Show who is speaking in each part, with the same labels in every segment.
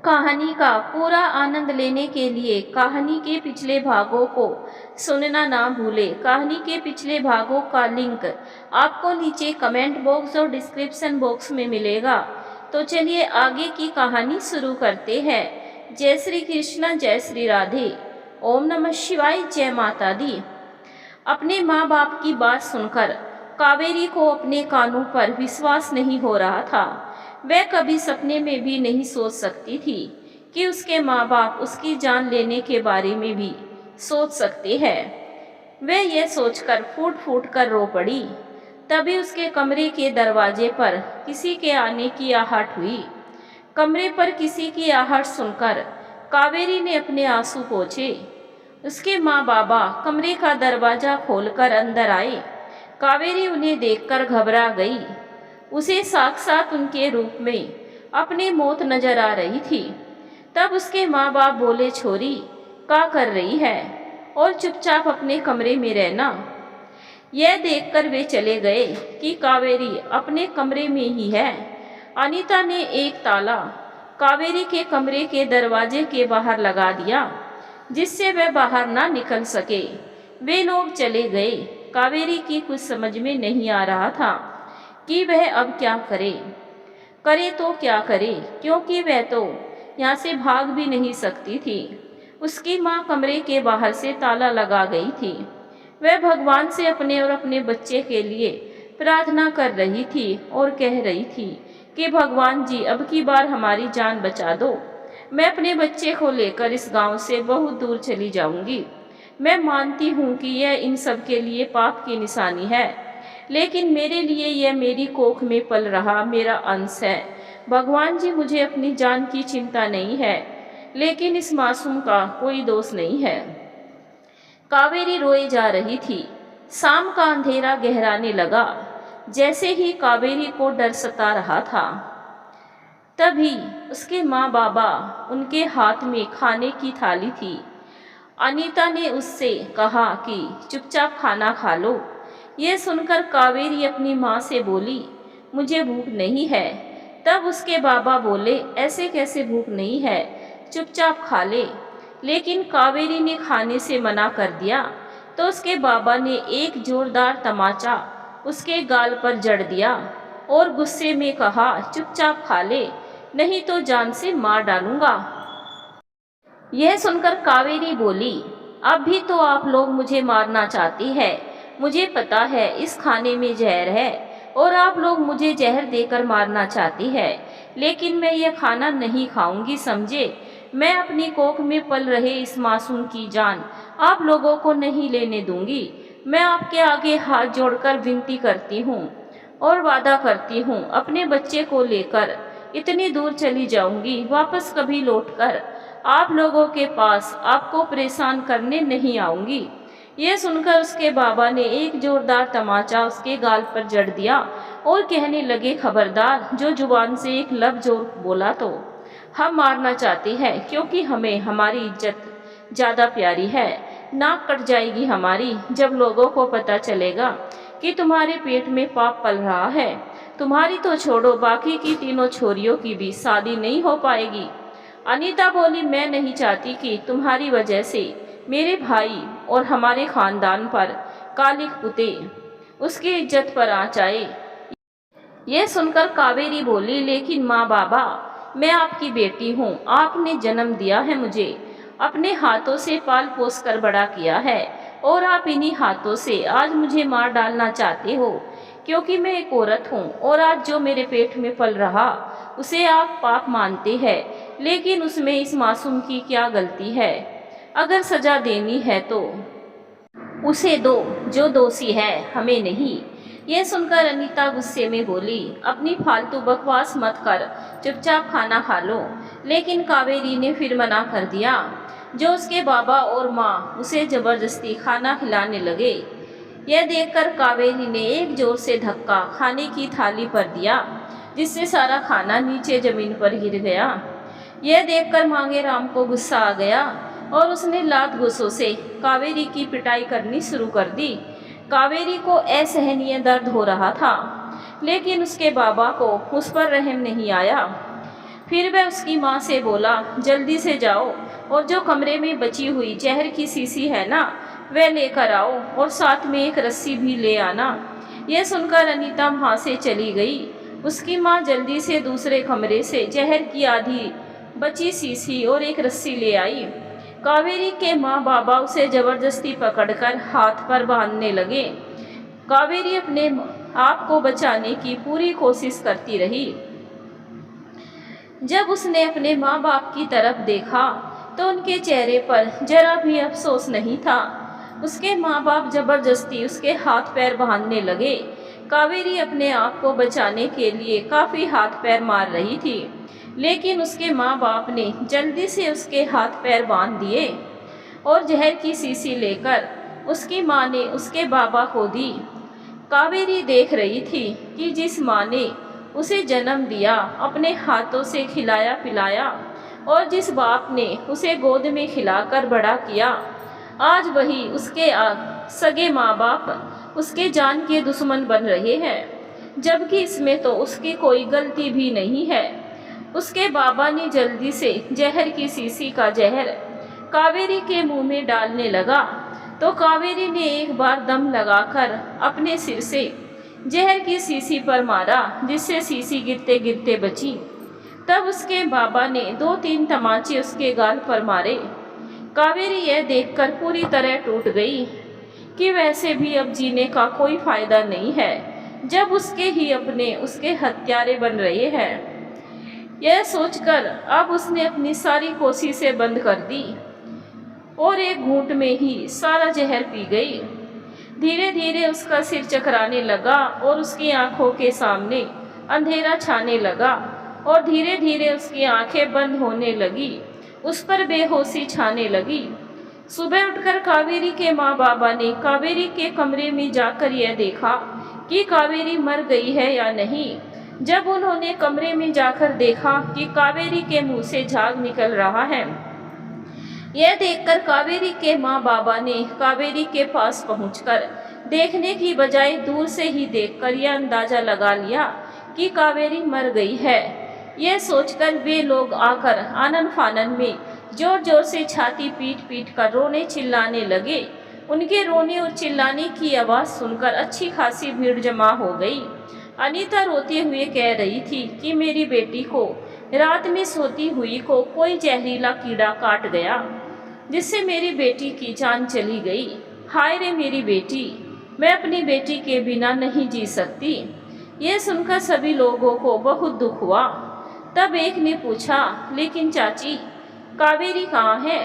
Speaker 1: कहानी का पूरा आनंद लेने के लिए कहानी के पिछले भागों को सुनना ना भूलें। कहानी के पिछले भागों का लिंक आपको नीचे कमेंट बॉक्स और डिस्क्रिप्शन बॉक्स में मिलेगा। तो चलिए आगे की कहानी शुरू करते हैं। जय श्री कृष्ण, जय श्री राधे, ओम नमः शिवाय, जय माता दी। अपने माँ बाप की बात सुनकर कावेरी को अपने कानों पर विश्वास नहीं हो रहा था। वह कभी सपने में भी नहीं सोच सकती थी कि उसके माँ बाप उसकी जान लेने के बारे में भी सोच सकते हैं। वह यह सोचकर फूट फूट कर रो पड़ी। तभी उसके कमरे के दरवाजे पर किसी के आने की आहट हुई। कमरे पर किसी की आहट सुनकर कावेरी ने अपने आंसू पोंछे। उसके माँ बाबा कमरे का दरवाजा खोलकर अंदर आए। कावेरी उन्हें देखकर घबरा गई। उसे साक्षात उनके रूप में अपनी मौत नजर आ रही थी। तब उसके माँ बाप बोले, छोरी क्या कर रही है और चुपचाप अपने कमरे में रहना। यह देखकर वे चले गए कि कावेरी अपने कमरे में ही है। अनीता ने एक ताला कावेरी के कमरे के दरवाजे के बाहर लगा दिया, जिससे वह बाहर ना निकल सके। वे लोग चले गए। कावेरी की कुछ समझ में नहीं आ रहा था कि वह अब क्या करे। करे तो क्या करे, क्योंकि वह तो यहाँ से भाग भी नहीं सकती थी। उसकी माँ कमरे के बाहर से ताला लगा गई थी। वह भगवान से अपने और अपने बच्चे के लिए प्रार्थना कर रही थी और कह रही थी कि भगवान जी, अब की बार हमारी जान बचा दो। मैं अपने बच्चे को लेकर इस गांव से बहुत दूर चली जाऊंगी। मैं मानती हूँ कि यह इन सब के लिए पाप की निशानी है, लेकिन मेरे लिए यह मेरी कोख में पल रहा मेरा अंश है। भगवान जी, मुझे अपनी जान की चिंता नहीं है, लेकिन इस मासूम का कोई दोष नहीं है। कावेरी रोए जा रही थी। शाम का अंधेरा गहराने लगा। जैसे ही कावेरी को डर सता रहा था, तभी उसके माँ बाबा उनके हाथ में खाने की थाली थी। अनीता ने उससे कहा कि चुपचाप खाना खा लो। यह सुनकर कावेरी अपनी माँ से बोली, मुझे भूख नहीं है। तब उसके बाबा बोले, ऐसे कैसे भूख नहीं है, चुपचाप खा ले। लेकिन कावेरी ने खाने से मना कर दिया तो उसके बाबा ने एक जोरदार तमाचा उसके गाल पर जड़ दिया और गुस्से में कहा, चुपचाप खा ले, नहीं तो जान से मार डालूंगा। यह सुनकर कावेरी बोली, अब भी तो आप लोग मुझे मारना चाहती है। मुझे पता है इस खाने में जहर है और आप लोग मुझे जहर देकर मारना चाहती है, लेकिन मैं यह खाना नहीं खाऊंगी, समझे। मैं अपनी कोख में पल रहे इस मासूम की जान आप लोगों को नहीं लेने दूंगी। मैं आपके आगे हाथ जोड़कर विनती करती हूँ और वादा करती हूँ, अपने बच्चे को लेकर इतनी दूर चली जाऊंगी, वापस कभी लौटकर आप लोगों के पास आपको परेशान करने नहीं आऊंगी। यह सुनकर उसके बाबा ने एक जोरदार तमाचा उसके गाल पर जड़ दिया और कहने लगे, खबरदार, जो जुबान से एक लफ्ज जोर बोला तो हम मारना चाहते हैं, क्योंकि हमें हमारी इज्जत ज़्यादा प्यारी है। नाक कट जाएगी हमारी जब लोगों को पता चलेगा कि तुम्हारे पेट में पाप पल रहा है। तुम्हारी तो छोड़ो, बाकी की तीनों छोरियों की भी शादी नहीं हो पाएगी। अनीता बोली, मैं नहीं चाहती कि तुम्हारी वजह से मेरे भाई और हमारे खानदान पर कालिक पुते उसकी इज्जत पर आ जाए। यह सुनकर कावेरी बोली, लेकिन माँ बाबा, मैं आपकी बेटी हूँ, आपने जन्म दिया है मुझे, अपने हाथों से पाल पोस कर बड़ा किया है और आप इन्हीं हाथों से आज मुझे मार डालना चाहते हो, क्योंकि मैं एक औरत हूँ और आज जो मेरे पेट में पल रहा उसे आप पाप मानते हैं, लेकिन उसमें इस मासूम की क्या गलती है। अगर सजा देनी है तो उसे दो जो दोषी है, हमें नहीं। यह सुनकर अनीता गुस्से में बोली, अपनी फालतू बकवास मत कर, चुपचाप खाना खा लो। लेकिन कावेरी ने फिर मना कर दिया। जो उसके बाबा और माँ उसे जबरदस्ती खाना खिलाने लगे। यह देखकर कावेरी ने एक जोर से धक्का खाने की थाली पर दिया, जिससे सारा खाना नीचे जमीन पर गिर गया। यह देखकर मांगे राम को गुस्सा आ गया और उसने लात घूंसों से कावेरी की पिटाई करनी शुरू कर दी। कावेरी को असहनीय दर्द हो रहा था, लेकिन उसके बाबा को उस पर रहम नहीं आया। फिर वह उसकी माँ से बोला, जल्दी से जाओ और जो कमरे में बची हुई जहर की शीशी है ना, वह लेकर आओ और साथ में एक रस्सी भी ले आना। यह सुनकर अनीता वहाँ से चली गई। उसकी माँ जल्दी से दूसरे कमरे से जहर की आधी बची शीशी और एक रस्सी ले आई। कावेरी के माँ बाबा उसे जबरदस्ती पकड़कर हाथ पर बांधने लगे। कावेरी अपने आप को बचाने की पूरी कोशिश करती रही। जब उसने अपने माँ बाप की तरफ देखा तो उनके चेहरे पर जरा भी अफसोस नहीं था। उसके माँ बाप जबरदस्ती उसके हाथ पैर बांधने लगे। कावेरी अपने आप को बचाने के लिए काफ़ी हाथ पैर मार रही थी, लेकिन उसके माँ बाप ने जल्दी से उसके हाथ पैर बांध दिए और जहर की शीशी लेकर उसकी माँ ने उसके बाबा को दी। कावेरी देख रही थी कि जिस माँ ने उसे जन्म दिया, अपने हाथों से खिलाया पिलाया और जिस बाप ने उसे गोद में खिलाकर बड़ा किया, आज वही उसके सगे माँ बाप उसके जान के दुश्मन बन रहे हैं, जबकि इसमें तो उसकी कोई गलती भी नहीं है। उसके बाबा ने जल्दी से जहर की शीशी का जहर कावेरी के मुंह में डालने लगा तो कावेरी ने एक बार दम लगाकर अपने सिर से जहर की शीशी पर मारा, जिससे शीशी गिरते गिरते बची। तब उसके बाबा ने 2-3 तमाचे उसके गाल पर मारे। कावेरी यह देखकर पूरी तरह टूट गई कि वैसे भी अब जीने का कोई फायदा नहीं है, जब उसके ही अपने उसके हत्यारे बन रहे हैं। यह सोचकर अब उसने अपनी सारी कोशिशें बंद कर दी और एक घूंट में ही सारा जहर पी गई। धीरे धीरे उसका सिर चकराने लगा और उसकी आंखों के सामने अंधेरा छाने लगा और धीरे धीरे उसकी आंखें बंद होने लगी। उस पर बेहोशी छाने लगी। सुबह उठकर कावेरी के माँ बाबा ने कावेरी के कमरे में जाकर यह देखा कि कावेरी मर गई है या नहीं। जब उन्होंने कमरे में जाकर देखा कि कावेरी के मुंह से झाग निकल रहा है, यह देखकर कावेरी के माँ बाबा ने कावेरी के पास पहुंचकर देखने की बजाय दूर से ही देखकर यह अंदाजा लगा लिया कि कावेरी मर गई है। यह सोचकर वे लोग आकर आनन फानन में जोर जोर से छाती पीट पीट कर रोने चिल्लाने लगे। उनके रोने और चिल्लाने की आवाज़ सुनकर अच्छी खासी भीड़ जमा हो गई। अनीता रोते हुए कह रही थी कि मेरी बेटी को रात में सोती हुई को कोई जहरीला कीड़ा काट गया, जिससे मेरी बेटी की जान चली गई। हाय रे मेरी बेटी, मैं अपनी बेटी के बिना नहीं जी सकती। यह सुनकर सभी लोगों को बहुत दुख हुआ। तब एक ने पूछा, लेकिन चाची कावेरी कहाँ है?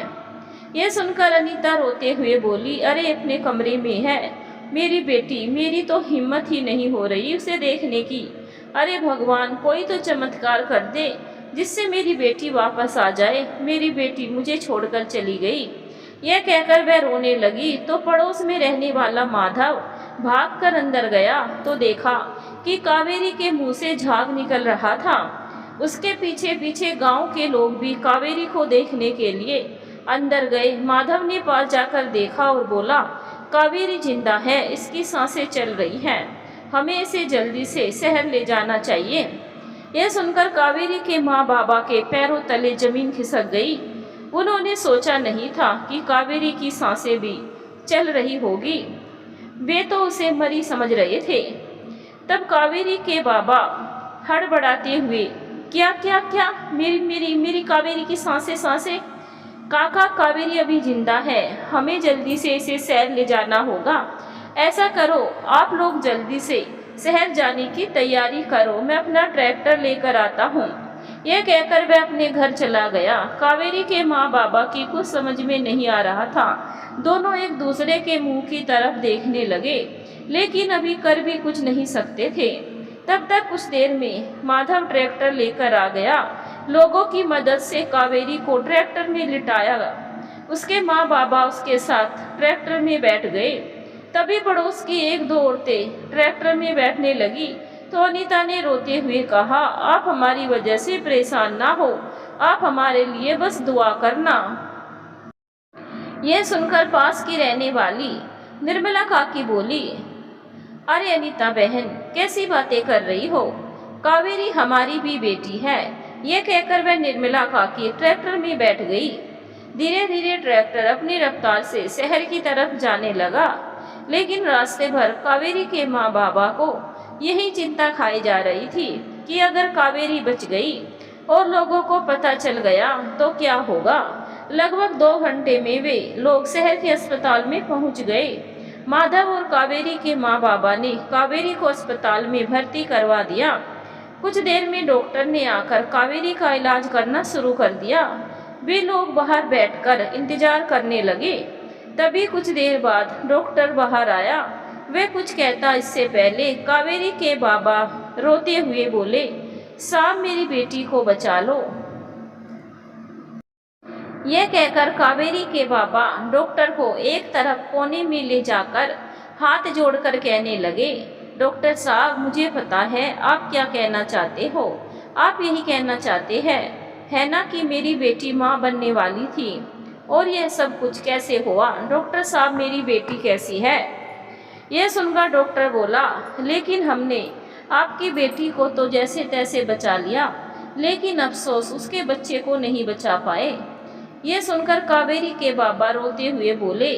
Speaker 1: यह सुनकर अनीता रोते हुए बोली, अरे अपने कमरे में है मेरी बेटी, मेरी तो हिम्मत ही नहीं हो रही उसे देखने की। अरे भगवान, कोई तो चमत्कार कर दे जिससे मेरी बेटी वापस आ जाए। मेरी बेटी मुझे छोड़कर चली गई। यह कहकर वह रोने लगी तो पड़ोस में रहने वाला माधव भागकर अंदर गया तो देखा कि कावेरी के मुंह से झाग निकल रहा था। उसके पीछे पीछे गांव के लोग भी कावेरी को देखने के लिए अंदर गए। माधव ने पास जाकर देखा और बोला, कावेरी जिंदा है, इसकी सांसें चल रही हैं, हमें इसे जल्दी से शहर ले जाना चाहिए। यह सुनकर कावेरी के माँ बाबा के पैरों तले जमीन खिसक गई। उन्होंने सोचा नहीं था कि कावेरी की सांसें भी चल रही होगी। वे तो उसे मरी समझ रहे थे। तब कावेरी के बाबा हड़बड़ाते हुए, क्या क्या क्या, मेरी मेरी मेरी कावेरी की सांसें। काका, कावेरी अभी जिंदा है, हमें जल्दी से इसे शहर ले जाना होगा। ऐसा करो, आप लोग जल्दी से शहर जाने की तैयारी करो, मैं अपना ट्रैक्टर लेकर आता हूँ। यह कहकर वह अपने घर चला गया। कावेरी के माँ बाबा की कुछ समझ में नहीं आ रहा था। दोनों एक दूसरे के मुंह की तरफ देखने लगे, लेकिन अभी कर भी कुछ नहीं सकते थे। तब तक कुछ देर में माधव ट्रैक्टर लेकर आ गया। लोगों की मदद से कावेरी को ट्रैक्टर में लिटाया। उसके माँ बाबा उसके साथ ट्रैक्टर में बैठ गए। तभी पड़ोस की 1-2 औरतें ट्रैक्टर में बैठने लगी तो अनीता ने रोते हुए कहा, आप हमारी वजह से परेशान ना हो, आप हमारे लिए बस दुआ करना। यह सुनकर पास की रहने वाली निर्मला काकी बोली, अरे अनीता बहन, कैसी बातें कर रही हो? कावेरी हमारी भी बेटी है, ये कहकर वह निर्मला काकी ट्रैक्टर में बैठ गई। धीरे धीरे ट्रैक्टर अपनी रफ्तार से शहर की तरफ जाने लगा, लेकिन रास्ते भर कावेरी के माँ बाबा को यही चिंता खाई जा रही थी कि अगर कावेरी बच गई और लोगों को पता चल गया तो क्या होगा। लगभग 2 घंटे में वे लोग शहर के अस्पताल में पहुंच गए। माधव और कावेरी के माँ बाबा ने कावेरी को अस्पताल में भर्ती करवा दिया। कुछ देर में डॉक्टर ने आकर कावेरी का इलाज करना शुरू कर दिया। वे लोग बाहर बैठकर इंतजार करने लगे। तभी कुछ देर बाद डॉक्टर बाहर आया। वह कुछ कहता इससे पहले कावेरी के बाबा रोते हुए बोले, साहब मेरी बेटी को बचा लो। यह कहकर कावेरी के बाबा डॉक्टर को एक तरफ कोने में ले जाकर हाथ जोड़कर कहने लगे, डॉक्टर साहब मुझे पता है आप क्या कहना चाहते हो। आप यही कहना चाहते हैं है ना कि मेरी बेटी माँ बनने वाली थी, और यह सब कुछ कैसे हुआ। डॉक्टर साहब मेरी बेटी कैसी है। यह सुनकर डॉक्टर बोला, लेकिन हमने आपकी बेटी को तो जैसे तैसे बचा लिया, लेकिन अफसोस उसके बच्चे को नहीं बचा पाए। यह सुनकर कावेरी के बाबा रोते हुए बोले,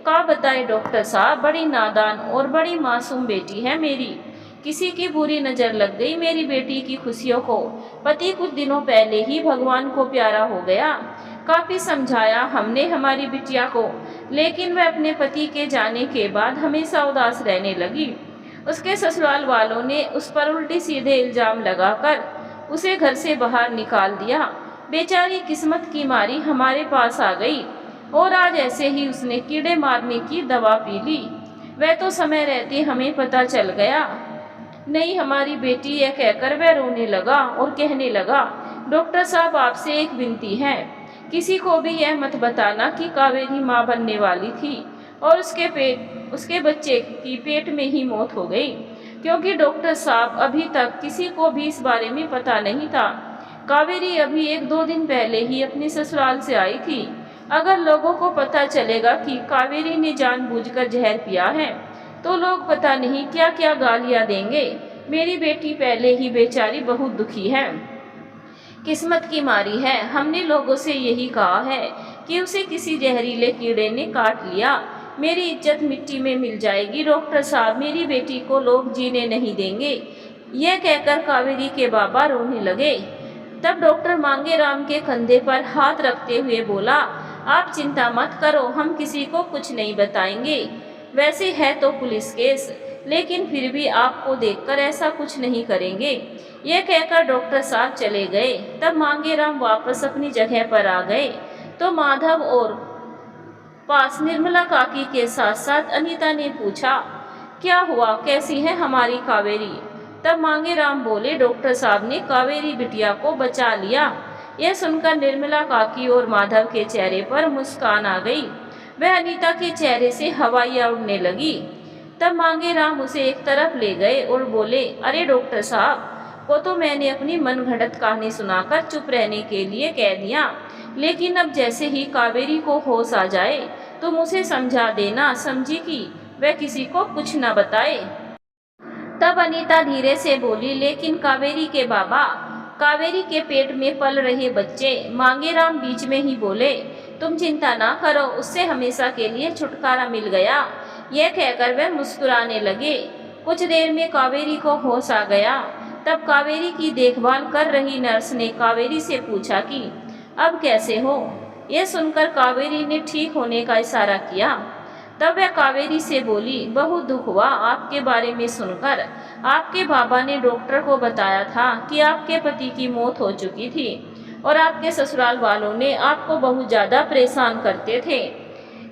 Speaker 1: का बताए डॉक्टर साहब, बड़ी नादान और बड़ी मासूम बेटी है मेरी। किसी की बुरी नज़र लग गई मेरी बेटी की खुशियों को। पति कुछ दिनों पहले ही भगवान को प्यारा हो गया। काफ़ी समझाया हमने हमारी बिटिया को, लेकिन वह अपने पति के जाने के बाद हमेशा उदास रहने लगी। उसके ससुराल वालों ने उस पर उल्टे सीधे इल्ज़ाम लगाकर उसे घर से बाहर निकाल दिया। बेचारी किस्मत की मारी हमारे पास आ गई, और आज ऐसे ही उसने कीड़े मारने की दवा पी ली। वह तो समय रहते हमें पता चल गया नहीं हमारी बेटी, यह कहकर वह रोने लगा और कहने लगा, डॉक्टर साहब आपसे एक विनती है, किसी को भी यह मत बताना कि कावेरी माँ बनने वाली थी और उसके बच्चे की पेट में ही मौत हो गई, क्योंकि डॉक्टर साहब अभी तक किसी को भी इस बारे में पता नहीं था। कावेरी अभी 1-2 दिन पहले ही अपने ससुराल से आई थी। अगर लोगों को पता चलेगा कि कावेरी ने जानबूझकर जहर पिया है तो लोग पता नहीं क्या क्या गालियाँ देंगे। मेरी बेटी पहले ही बेचारी बहुत दुखी है, किस्मत की मारी है। हमने लोगों से यही कहा है कि उसे किसी जहरीले कीड़े ने काट लिया। मेरी इज्जत मिट्टी में मिल जाएगी। डॉक्टर साहब मेरी बेटी को लोग जीने नहीं देंगे। यह कहकर कावेरी के बाबा रोने लगे। तब डॉक्टर मांगेराम के कंधे पर हाथ रखते हुए बोला, आप चिंता मत करो, हम किसी को कुछ नहीं बताएंगे। वैसे है तो पुलिस केस, लेकिन फिर भी आपको देखकर ऐसा कुछ नहीं करेंगे। यह कहकर डॉक्टर साहब चले गए। तब मांगेराम वापस अपनी जगह पर आ गए तो माधव और पास निर्मला काकी के साथ साथ अनीता ने पूछा, क्या हुआ, कैसी है हमारी कावेरी। तब मांगेराम बोले, डॉक्टर साहब ने कावेरी बिटिया को बचा लिया। यह सुनकर निर्मला काकी और माधव के चेहरे पर मुस्कान आ गई। वह अनीता के चेहरे से हवाइयाँ उड़ने लगी। तब मांगेराम उसे एक तरफ ले गए और बोले, अरे डॉक्टर साहब को तो मैंने अपनी मनगढ़ंत कहानी सुनाकर चुप रहने के लिए कह दिया, लेकिन अब जैसे ही कावेरी को होश आ जाए तुम उसे समझा देना, समझी कि वह किसी को कुछ न बताए। तब अनीता धीरे से बोली, लेकिन कावेरी के बाबा, कावेरी के पेट में पल रहे बच्चे। मांगेराम बीच में ही बोले, तुम चिंता ना करो, उससे हमेशा के लिए छुटकारा मिल गया। यह कहकर वह मुस्कुराने लगे। कुछ देर में कावेरी को होश आ गया। तब कावेरी की देखभाल कर रही नर्स ने कावेरी से पूछा कि अब कैसे हो। यह सुनकर कावेरी ने ठीक होने का इशारा किया। तब वह कावेरी से बोली, बहुत दुख हुआ आपके बारे में सुनकर। आपके बाबा ने डॉक्टर को बताया था कि आपके पति की मौत हो चुकी थी और आपके ससुराल वालों ने आपको बहुत ज़्यादा परेशान करते थे,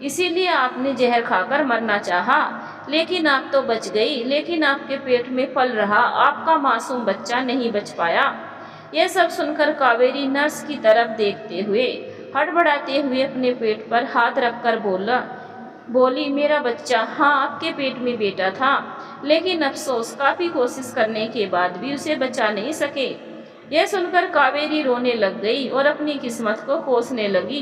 Speaker 1: इसीलिए आपने जहर खाकर मरना चाहा, लेकिन आप तो बच गई। लेकिन आपके पेट में पल रहा आपका मासूम बच्चा नहीं बच पाया। यह सब सुनकर कावेरी नर्स की तरफ देखते हुए हड़बड़ाते हुए अपने पेट पर हाथ रखकर बोली, मेरा बच्चा, हाँ आपके पेट में बेटा था, लेकिन अफसोस काफ़ी कोशिश करने के बाद भी उसे बचा नहीं सके। यह सुनकर कावेरी रोने लग गई और अपनी किस्मत को कोसने लगी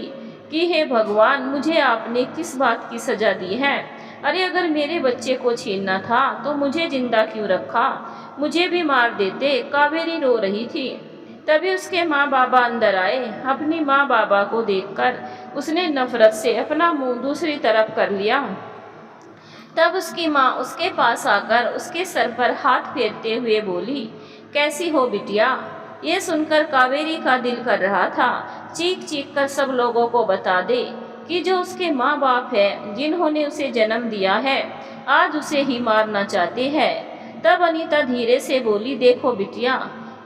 Speaker 1: कि हे भगवान, मुझे आपने किस बात की सज़ा दी है। अरे अगर मेरे बच्चे को छीनना था तो मुझे जिंदा क्यों रखा, मुझे भी मार देते। कावेरी रो रही थी। तभी उसके माँ बाबा अंदर आए। अपनी माँ बाबा को देखकर उसने नफरत से अपना मुंह दूसरी तरफ कर लिया। तब उसकी माँ उसके पास आकर उसके सर पर हाथ फेरते हुए बोली, कैसी हो बिटिया? ये सुनकर कावेरी का दिल कर रहा था चीख चीख कर सब लोगों को बता दे कि जो उसके माँ बाप है, जिन्होंने उसे जन्म दिया है, आज उसे ही मारना चाहते हैं। तब अनीता धीरे से बोली, देखो बिटिया,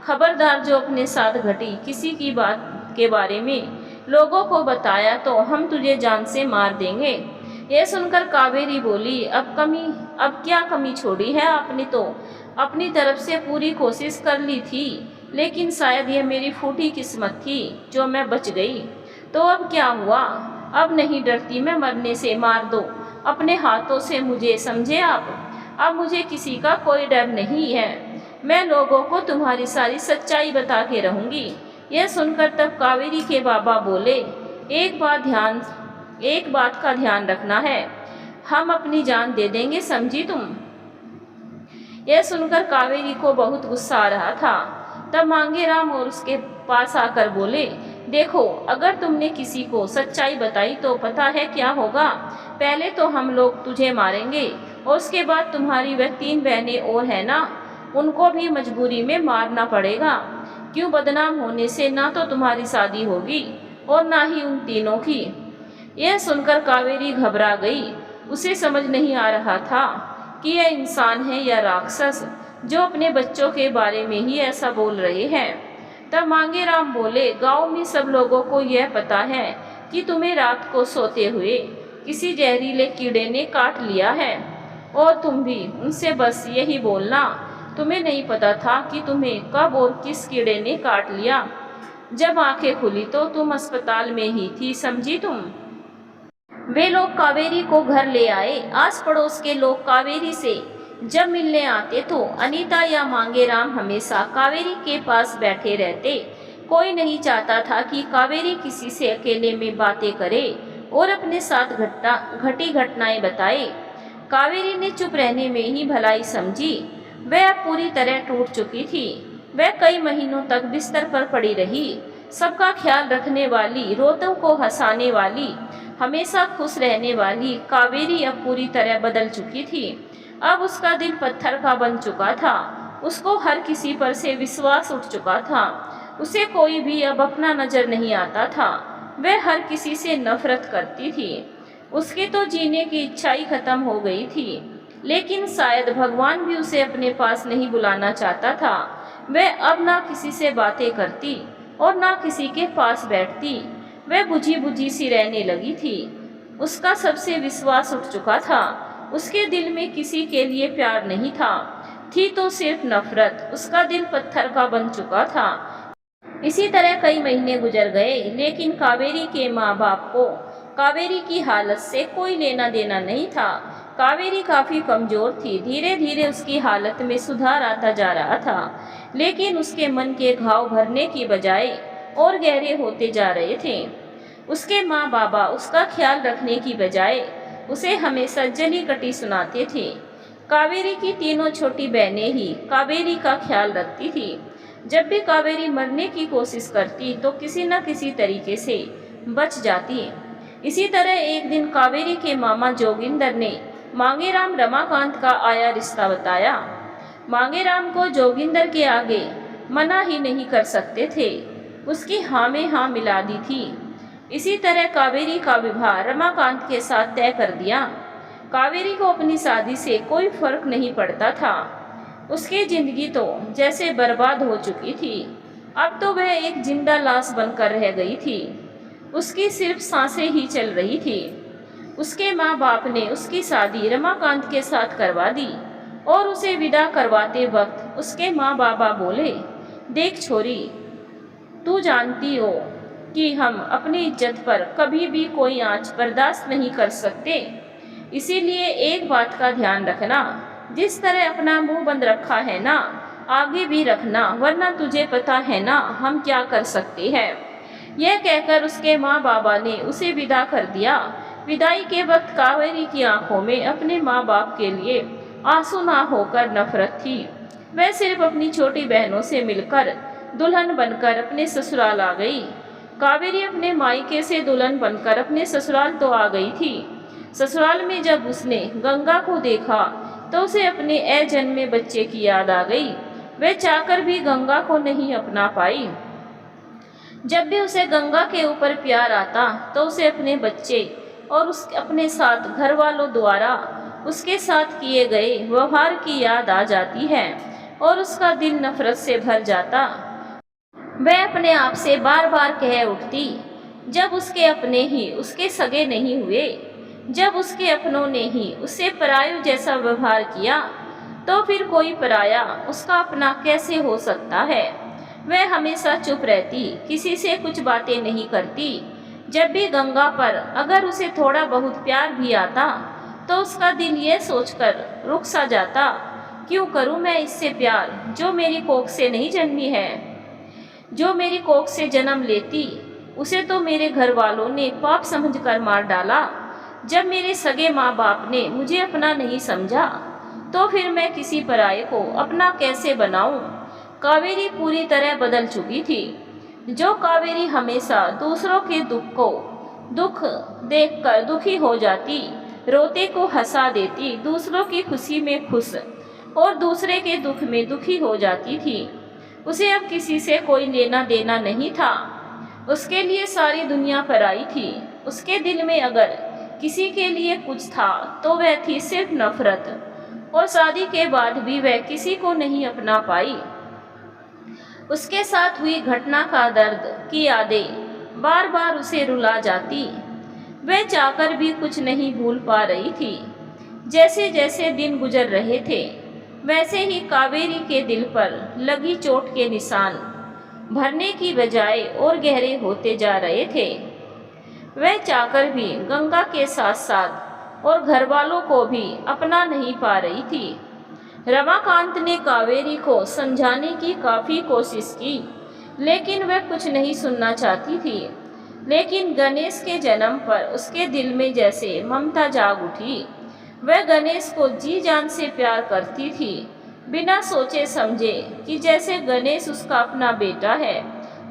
Speaker 1: खबरदार जो अपने साथ घटी किसी की बात के बारे में लोगों को बताया तो हम तुझे जान से मार देंगे। यह सुनकर कावेरी बोली, अब क्या कमी छोड़ी है आपने? तो अपनी तरफ से पूरी कोशिश कर ली थी, लेकिन शायद यह मेरी फूटी किस्मत थी जो मैं बच गई। तो अब क्या हुआ? अब नहीं डरती मैं मरने से, मार दो अपने हाथों से मुझे, समझे आप? अब मुझे किसी का कोई डर नहीं है। मैं लोगों को तुम्हारी सारी सच्चाई बता के रहूंगी। यह सुनकर तब कावेरी के बाबा बोले, एक बात का ध्यान रखना है, हम अपनी जान दे देंगे, समझी तुम? यह सुनकर कावेरी को बहुत गुस्सा आ रहा था। तब मांगेराम और उसके पास आकर बोले, देखो, अगर तुमने किसी को सच्चाई बताई तो पता है क्या होगा? पहले तो हम लोग तुझे मारेंगे और उसके बाद तुम्हारी वह 3 बहनें और है ना, उनको भी मजबूरी में मारना पड़ेगा। क्यों? बदनाम होने से ना तो तुम्हारी शादी होगी और ना ही उन तीनों की। यह सुनकर कावेरी घबरा गई। उसे समझ नहीं आ रहा था कि यह इंसान है या राक्षस जो अपने बच्चों के बारे में ही ऐसा बोल रहे हैं। तब मांगेराम बोले, गांव में सब लोगों को यह पता है कि तुम्हें रात को सोते हुए किसी जहरीले कीड़े ने काट लिया है, और तुम भी उनसे बस यही बोलना, तुम्हें नहीं पता था कि तुम्हें कब और किस कीड़े ने काट लिया। जब आंखें खुली तो तुम अस्पताल में ही थी, समझी तुम? वे लोग कावेरी को घर ले आए। आस पड़ोस के लोग कावेरी से जब मिलने आते तो अनीता या मांगेराम हमेशा कावेरी के पास बैठे रहते। कोई नहीं चाहता था कि कावेरी किसी से अकेले में बातें करे और अपने साथ घटी घटनाएं बताए। कावेरी ने चुप रहने में ही भलाई समझी। वह पूरी तरह टूट चुकी थी। वह कई महीनों तक बिस्तर पर पड़ी रही। सबका ख्याल रखने वाली, रोतों को हंसाने वाली, हमेशा खुश रहने वाली कावेरी अब पूरी तरह बदल चुकी थी। अब उसका दिल पत्थर का बन चुका था। उसको हर किसी पर से विश्वास उठ चुका था। उसे कोई भी अब अपना नजर नहीं आता था। वह हर किसी से नफरत करती थी। उसके तो जीने की इच्छा ही खत्म हो गई थी। लेकिन शायद भगवान भी उसे अपने पास नहीं बुलाना चाहता था। वह अब ना किसी से बातें करती और ना किसी के पास बैठती। वह बुझी बुझी सी रहने लगी थी। उसका सबसे विश्वास उठ चुका था। उसके दिल में किसी के लिए प्यार नहीं था, थी तो सिर्फ नफरत। उसका दिल पत्थर का बन चुका था। इसी तरह कई महीने गुजर गए, लेकिन कावेरी के माँ बाप को कावेरी की हालत से कोई लेना देना नहीं था। कावेरी काफ़ी कमज़ोर थी। धीरे धीरे उसकी हालत में सुधार आता जा रहा था, लेकिन उसके मन के घाव भरने की बजाय और गहरे होते जा रहे थे। उसके माँ बाबा उसका ख्याल रखने की बजाय उसे हमेशा जली कटी सुनाते थे। कावेरी की तीनों छोटी बहनें ही कावेरी का ख्याल रखती थी। जब भी कावेरी मरने की कोशिश करती तो किसी न किसी तरीके से बच जाती। इसी तरह एक दिन कावेरी के मामा जोगिंदर ने मांगेराम रमाकांत का आया रिश्ता बताया। मांगेराम को जोगिंदर के आगे मना ही नहीं कर सकते थे। उसकी हाँ में हाँ मिला दी थी। इसी तरह कावेरी का विवाह रमाकांत के साथ तय कर दिया। कावेरी को अपनी शादी से कोई फर्क नहीं पड़ता था। उसकी जिंदगी तो जैसे बर्बाद हो चुकी थी। अब तो वह एक जिंदा लाश बनकर रह गई थी। उसकी सिर्फ सांसें ही चल रही थी। उसके माँ बाप ने उसकी शादी रमाकांत के साथ करवा दी और उसे विदा करवाते वक्त उसके माँ बाबा बोले, देख छोरी, तू जानती हो कि हम अपनी इज्जत पर कभी भी कोई आंच बर्दाश्त नहीं कर सकते। इसीलिए एक बात का ध्यान रखना, जिस तरह अपना मुंह बंद रखा है ना, आगे भी रखना, वरना तुझे पता है ना हम क्या कर सकते हैं। यह कहकर उसके माँ बाबा ने उसे विदा कर दिया। विदाई के वक्त कावेरी की आंखों में अपने माँ बाप के लिए आंसू ना होकर नफरत थी। वह सिर्फ अपनी छोटी बहनों से मिलकर दुल्हन बनकर अपने ससुराल आ गई। कावेरी अपने मायके से दुल्हन बनकर अपने ससुराल तो आ गई थी। ससुराल में जब उसने गंगा को देखा तो उसे अपने अजन्मे बच्चे की याद आ गई। वह चाहकर भी गंगा को नहीं अपना पाई। जब भी उसे गंगा के ऊपर प्यार आता तो उसे अपने बच्चे और अपने साथ घर वालों द्वारा उसके साथ किए गए व्यवहार की याद आ जाती है और उसका दिल नफरत से भर जाता। वह अपने आप से बार बार कह उठती, जब उसके अपने ही उसके सगे नहीं हुए, जब उसके अपनों ने ही उससे परायों जैसा व्यवहार किया, तो फिर कोई पराया उसका अपना कैसे हो सकता है। वह हमेशा चुप रहती, किसी से कुछ बातें नहीं करती। जब भी गंगा पर अगर उसे थोड़ा बहुत प्यार भी आता तो उसका दिल ये सोचकर रुक सा जाता, क्यों करूं मैं इससे प्यार जो मेरी कोख से नहीं जन्मी है। जो मेरी कोख से जन्म लेती उसे तो मेरे घर वालों ने पाप समझकर मार डाला। जब मेरे सगे माँ बाप ने मुझे अपना नहीं समझा तो फिर मैं किसी पराये को अपना कैसे बनाऊं। कावेरी पूरी तरह बदल चुकी थी। जो कावेरी हमेशा दूसरों के दुख देखकर दुखी हो जाती, रोते को हंसा देती, दूसरों की खुशी में खुश और दूसरे के दुख में दुखी हो जाती थी, उसे अब किसी से कोई लेना देना नहीं था। उसके लिए सारी दुनिया पराई थी। उसके दिल में अगर किसी के लिए कुछ था तो वह थी सिर्फ नफरत, और शादी के बाद भी वह किसी को नहीं अपना पाई। उसके साथ हुई घटना का दर्द की यादें बार बार उसे रुला जाती। वह चाहकर भी कुछ नहीं भूल पा रही थी। जैसे जैसे दिन गुजर रहे थे वैसे ही कावेरी के दिल पर लगी चोट के निशान भरने की बजाय और गहरे होते जा रहे थे। वह चाहकर भी गंगा के साथ साथ और घर वालों को भी अपना नहीं पा रही थी। रमाकांत ने कावेरी को समझाने की काफ़ी कोशिश की, लेकिन वह कुछ नहीं सुनना चाहती थी। लेकिन गणेश के जन्म पर उसके दिल में जैसे ममता जाग उठी। वह गणेश को जी जान से प्यार करती थी, बिना सोचे समझे कि जैसे गणेश उसका अपना बेटा है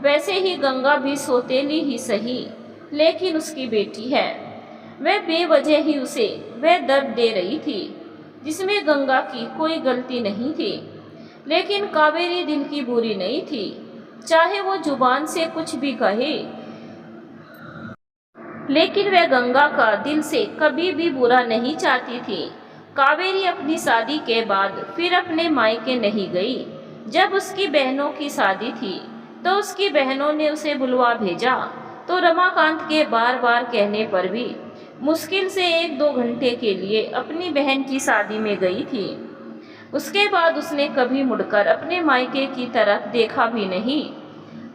Speaker 1: वैसे ही गंगा भी सौतेली ही सही लेकिन उसकी बेटी है। वह बेवजह ही उसे वह दर्द दे रही थी जिसमें गंगा की कोई गलती नहीं थी। लेकिन कावेरी दिल की बुरी नहीं थी, चाहे वो जुबान से कुछ भी कहे, लेकिन वह गंगा का दिल से कभी भी बुरा नहीं चाहती थी। कावेरी अपनी शादी के बाद फिर अपने मायके नहीं गई। जब उसकी बहनों की शादी थी तो उसकी बहनों ने उसे बुलवा भेजा, तो रमाकांत के बार बार कहने पर भी मुश्किल से 1-2 घंटे के लिए अपनी बहन की शादी में गई थी। उसके बाद उसने कभी मुड़कर अपने मायके की तरफ देखा भी नहीं।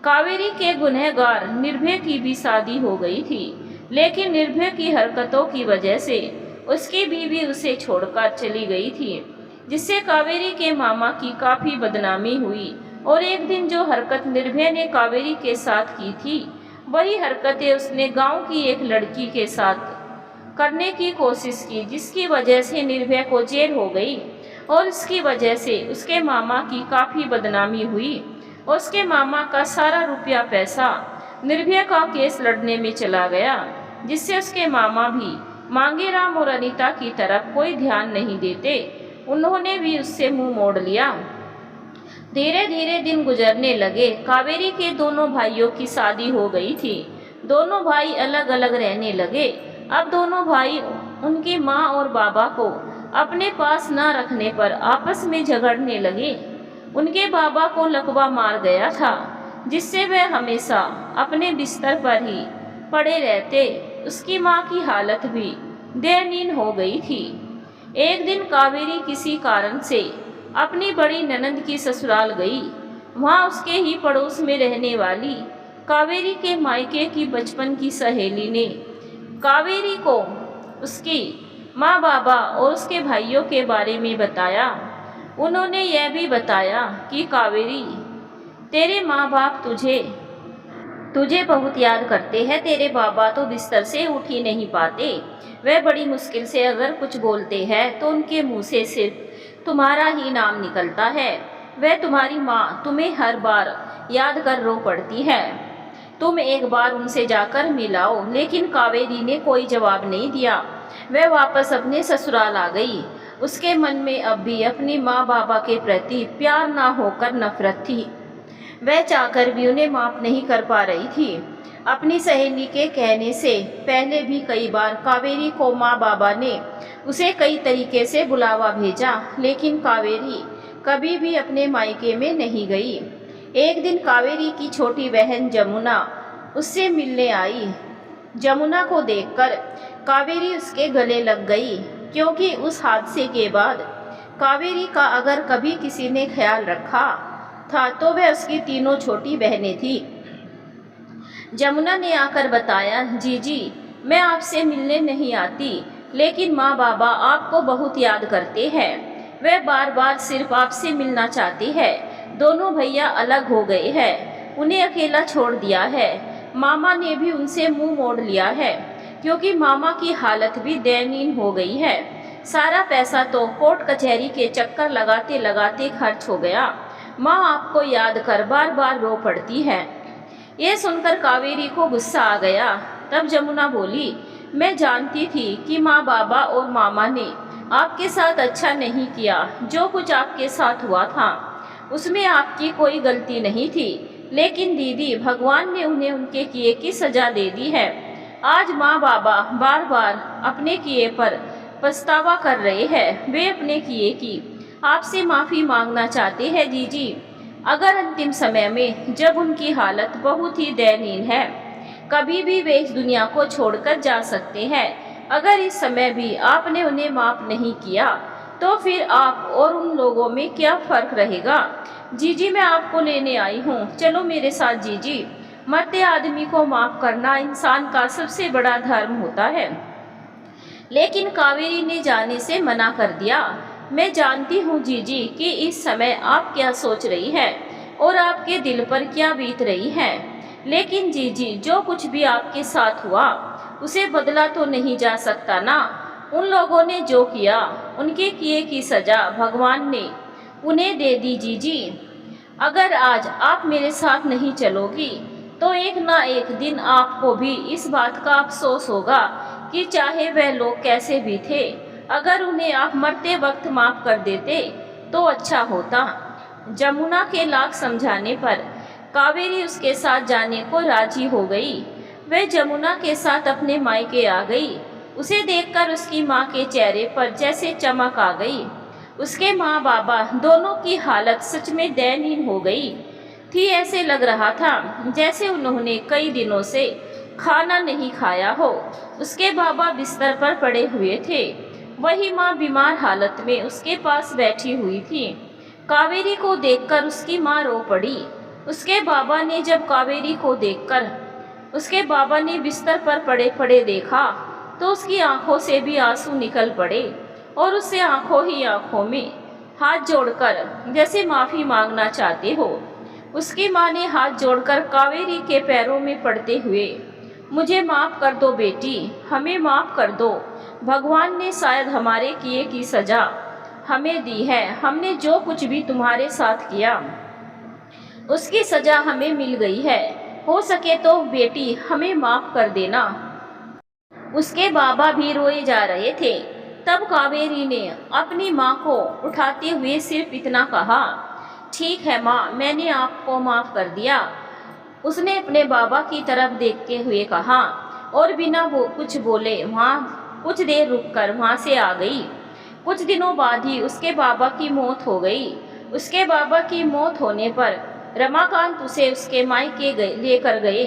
Speaker 1: कावेरी के गुनहगार निर्भय की भी शादी हो गई थी, लेकिन निर्भय की हरकतों की वजह से उसकी बीवी उसे छोड़कर चली गई थी, जिससे कावेरी के मामा की काफ़ी बदनामी हुई। और एक दिन जो हरकत निर्भय ने कावेरी के साथ की थी वही हरकतें उसने गांव की एक लड़की के साथ करने की कोशिश की, जिसकी वजह से निर्भय को जेल हो गई और इसकी वजह से उसके मामा की काफ़ी बदनामी हुई। और उसके मामा का सारा रुपया पैसा निर्भय का केस लड़ने में चला गया, जिससे उसके मामा भी मांगेराम और अनीता की तरफ कोई ध्यान नहीं देते। उन्होंने भी उससे मुंह मोड़ लिया। धीरे धीरे दिन गुजरने लगे। कावेरी के दोनों भाइयों की शादी हो गई थी। दोनों भाई अलग अलग रहने लगे। अब दोनों भाई उनकी माँ और बाबा को अपने पास न रखने पर आपस में झगड़ने लगे। उनके बाबा को लकवा मार गया था, जिससे वह हमेशा अपने बिस्तर पर ही पड़े रहते। उसकी माँ की हालत भी दयनीय हो गई थी। एक दिन कावेरी किसी कारण से अपनी बड़ी ननंद की ससुराल गई। वहाँ उसके ही पड़ोस में रहने वाली कावेरी के मायके की बचपन की सहेली ने कावेरी को उसकी माँ बाबा और उसके भाइयों के बारे में बताया। उन्होंने यह भी बताया कि कावेरी, तेरे माँ बाप तुझे बहुत याद करते हैं। तेरे बाबा तो बिस्तर से उठ ही नहीं पाते। वह बड़ी मुश्किल से अगर कुछ बोलते हैं तो उनके मुंह से सिर्फ तुम्हारा ही नाम निकलता है। वह तुम्हारी माँ तुम्हें हर बार याद कर रो पड़ती है। तुम एक बार उनसे जाकर मिलाओ। लेकिन कावेरी ने कोई जवाब नहीं दिया। वह वापस अपने ससुराल आ गई। उसके मन में अब भी अपनी माँ बाबा के प्रति प्यार ना होकर नफरत थी। वह चाहकर भी उन्हें माफ नहीं कर पा रही थी। अपनी सहेली के कहने से पहले भी कई बार कावेरी को माँ बाबा ने उसे कई तरीके से बुलावा भेजा, लेकिन कावेरी कभी भी अपने मायके में नहीं गई। एक दिन कावेरी की छोटी बहन जमुना उससे मिलने आई। जमुना को देखकर कावेरी उसके गले लग गई, क्योंकि उस हादसे के बाद कावेरी का अगर कभी किसी ने ख्याल रखा था तो वह उसकी तीनों छोटी बहनें थी। जमुना ने आकर बताया, जीजी मैं आपसे मिलने नहीं आती, लेकिन माँ बाबा आपको बहुत याद करते हैं। वह बार बार सिर्फ आपसे मिलना चाहती है। दोनों भैया अलग हो गए हैं, उन्हें अकेला छोड़ दिया है। मामा ने भी उनसे मुंह मोड़ लिया है, क्योंकि मामा की हालत भी दयनीय हो गई है। सारा पैसा तो कोर्ट कचहरी के चक्कर लगाते लगाते खर्च हो गया। माँ आपको याद कर बार बार रो पड़ती है। ये सुनकर कावेरी को गुस्सा आ गया। तब जमुना बोली, मैं जानती थी कि माँ बाबा और मामा ने आपके साथ अच्छा नहीं किया। जो कुछ आपके साथ हुआ था उसमें आपकी कोई गलती नहीं थी, लेकिन दीदी भगवान ने उन्हें उनके किए की सजा दे दी है। आज माँ बाबा बार बार अपने किए पर पछतावा कर रहे हैं। वे अपने किए की आपसे माफ़ी मांगना चाहते हैं जीजी। अगर अंतिम समय में जब उनकी हालत बहुत ही दयनीय है, कभी भी वे इस दुनिया को छोड़कर जा सकते हैं। अगर इस समय भी आपने उन्हें माफ़ नहीं किया तो फिर आप और उन लोगों में क्या फ़र्क रहेगा। जीजी मैं आपको लेने आई हूँ, चलो मेरे साथ जीजी। मरते आदमी को माफ़ करना इंसान का सबसे बड़ा धर्म होता है। लेकिन कावेरी ने जाने से मना कर दिया। मैं जानती हूँ जीजी कि इस समय आप क्या सोच रही हैं और आपके दिल पर क्या बीत रही है, लेकिन जीजी जो कुछ भी आपके साथ हुआ उसे बदला तो नहीं जा सकता ना। उन लोगों ने जो किया उनके किए की सजा भगवान ने उन्हें दे दी जीजी। अगर आज आप मेरे साथ नहीं चलोगी तो एक ना एक दिन आपको भी इस बात का अफसोस होगा कि चाहे वह लोग कैसे भी थे, अगर उन्हें आप मरते वक्त माफ़ कर देते तो अच्छा होता। जमुना के लाख समझाने पर कावेरी उसके साथ जाने को राजी हो गई। वह जमुना के साथ अपने मायके आ गई। उसे देखकर उसकी माँ के चेहरे पर जैसे चमक आ गई। उसके माँ बाबा दोनों की हालत सच में दयनीय हो गई थी। ऐसे लग रहा था जैसे उन्होंने कई दिनों से खाना नहीं खाया हो। उसके बाबा बिस्तर पर पड़े हुए थे, वही माँ बीमार हालत में उसके पास बैठी हुई थी। कावेरी को देखकर उसकी माँ रो पड़ी। उसके बाबा ने जब कावेरी को देखकर उसके बाबा ने बिस्तर पर पड़े पड़े देखा तो उसकी आंखों से भी आंसू निकल पड़े और उससे आंखों ही आंखों में हाथ जोड़कर जैसे माफ़ी मांगना चाहते हो। उसकी माँ ने हाथ जोड़कर कावेरी के पैरों में पड़ते हुए, मुझे माफ़ कर दो बेटी, हमें माफ़ कर दो। भगवान ने शायद हमारे किए की सज़ा हमें दी है। हमने जो कुछ भी तुम्हारे साथ किया उसकी सज़ा हमें मिल गई है। हो सके तो बेटी हमें माफ़ कर देना। उसके बाबा भी रोए जा रहे थे। तब कावेरी ने अपनी माँ को उठाते हुए सिर्फ इतना कहा, ठीक है माँ, मैंने आपको माफ़ कर दिया। उसने अपने बाबा की तरफ देखते हुए कहा और बिना कुछ बोले वहाँ कुछ देर रुककर वहाँ से आ गई। कुछ दिनों बाद ही उसके बाबा की मौत हो गई। उसके बाबा की मौत होने पर रमाकांत उसे उसके मायके लेकर गए,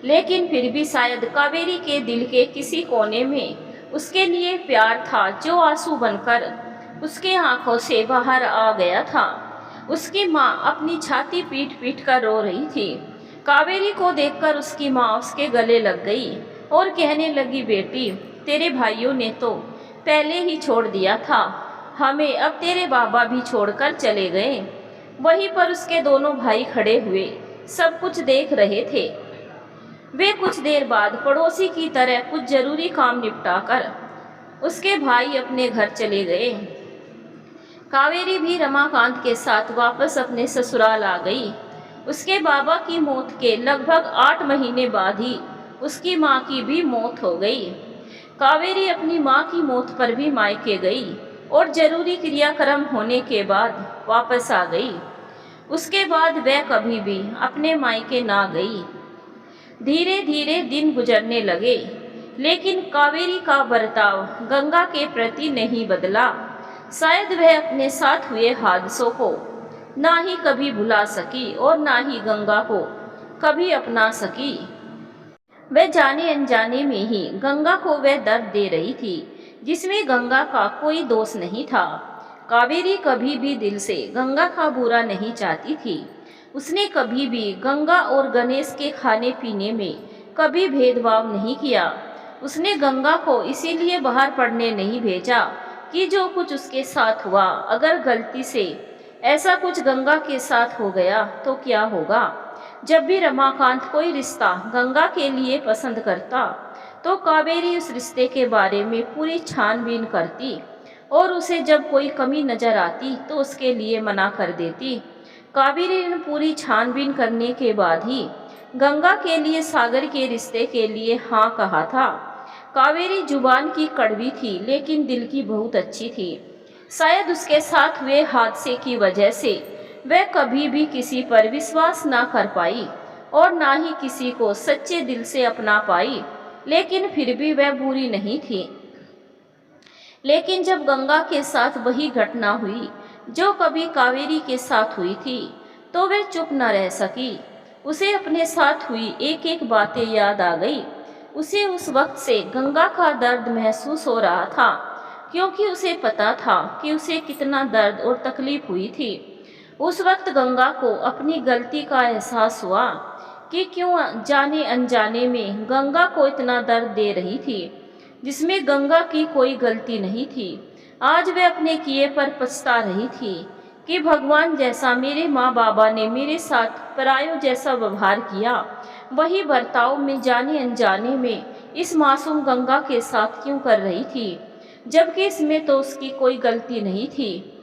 Speaker 1: लेकिन फिर भी शायद कावेरी के दिल के किसी कोने में उसके लिए प्यार था जो आंसू बनकर उसके आंखों से बाहर आ गया था। उसकी माँ अपनी छाती पीट पीट कर रो रही थी। कावेरी को देखकर उसकी माँ उसके गले लग गई और कहने लगी, बेटी तेरे भाइयों ने तो पहले ही छोड़ दिया था हमें, अब तेरे बाबा भी छोड़कर चले गए। वहीं पर उसके दोनों भाई खड़े हुए सब कुछ देख रहे थे। वे कुछ देर बाद पड़ोसी की तरह कुछ जरूरी काम निपटाकर उसके भाई अपने घर चले गए। कावेरी भी रमाकांत के साथ वापस अपने ससुराल आ गई। उसके बाबा की मौत के लगभग 8 महीने बाद ही उसकी माँ की भी मौत हो गई। कावेरी अपनी माँ की मौत पर भी मायके गई और जरूरी क्रियाक्रम होने के बाद वापस आ गई। उसके बाद वह कभी भी अपने मायके ना गई। धीरे धीरे दिन गुजरने लगे, लेकिन कावेरी का बर्ताव गंगा के प्रति नहीं बदला। शायद वह अपने साथ हुए हादसों को ना ही कभी भुला सकी और ना ही गंगा को कभी अपना सकी। वह जाने अनजाने में ही गंगा को वह दर्द दे रही थी जिसमें गंगा का कोई दोष नहीं था। कावेरी कभी भी दिल से गंगा का बुरा नहीं चाहती थी। उसने कभी भी गंगा और गणेश के खाने पीने में कभी भेदभाव नहीं किया। उसने गंगा को इसीलिए बाहर पढ़ने नहीं भेजा कि जो कुछ उसके साथ हुआ, अगर गलती से ऐसा कुछ गंगा के साथ हो गया तो क्या होगा। जब भी रमाकांत कोई रिश्ता गंगा के लिए पसंद करता तो कावेरी उस रिश्ते के बारे में पूरी छानबीन करती और उसे जब कोई कमी नजर आती तो उसके लिए मना कर देती। कावेरी ने पूरी छानबीन करने के बाद ही गंगा के लिए सागर के रिश्ते के लिए हाँ कहा था। कावेरी जुबान की कड़वी थी लेकिन दिल की बहुत अच्छी थी। शायद उसके साथ हुए हादसे की वजह से वह कभी भी किसी पर विश्वास ना कर पाई और ना ही किसी को सच्चे दिल से अपना पाई, लेकिन फिर भी वह बुरी नहीं थी। लेकिन जब गंगा के साथ वही घटना हुई जो कभी कावेरी के साथ हुई थी तो वह चुप न रह सकी। उसे अपने साथ हुई एक एक बातें याद आ गई। उसे उस वक्त से गंगा का दर्द महसूस हो रहा था, क्योंकि उसे पता था कि उसे कितना दर्द और तकलीफ हुई थी। उस वक्त गंगा को अपनी गलती का एहसास हुआ कि क्यों जाने अनजाने में गंगा को इतना दर्द दे रही थी जिसमें गंगा की कोई गलती नहीं थी। आज वह अपने किए पर पछता रही थी कि भगवान जैसा मेरे माँ बाबा ने मेरे साथ परायों जैसा व्यवहार किया, वही बर्ताव में जाने अनजाने में इस मासूम गंगा के साथ क्यों कर रही थी, जबकि इसमें तो उसकी कोई गलती नहीं थी।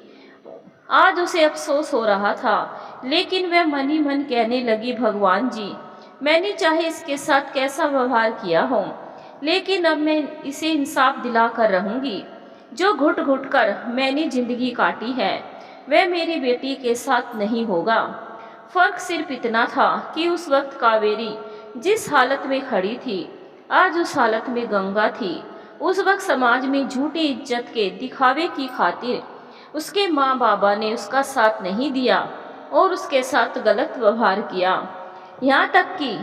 Speaker 1: आज उसे अफसोस हो रहा था, लेकिन वह मन ही मन कहने लगी, भगवान जी, मैंने चाहे इसके साथ कैसा व्यवहार किया हो, लेकिन अब मैं इसे इंसाफ दिला कर रहूंगी। जो घुट घुट कर मैंने जिंदगी काटी है वह मेरी बेटी के साथ नहीं होगा। फर्क सिर्फ इतना था कि उस वक्त कावेरी जिस हालत में खड़ी थी, आज उस हालत में गंगा थी। उस वक्त समाज में झूठी इज्जत के दिखावे की खातिर उसके माँ बाबा ने उसका साथ नहीं दिया और उसके साथ गलत व्यवहार किया। यहाँ तक कि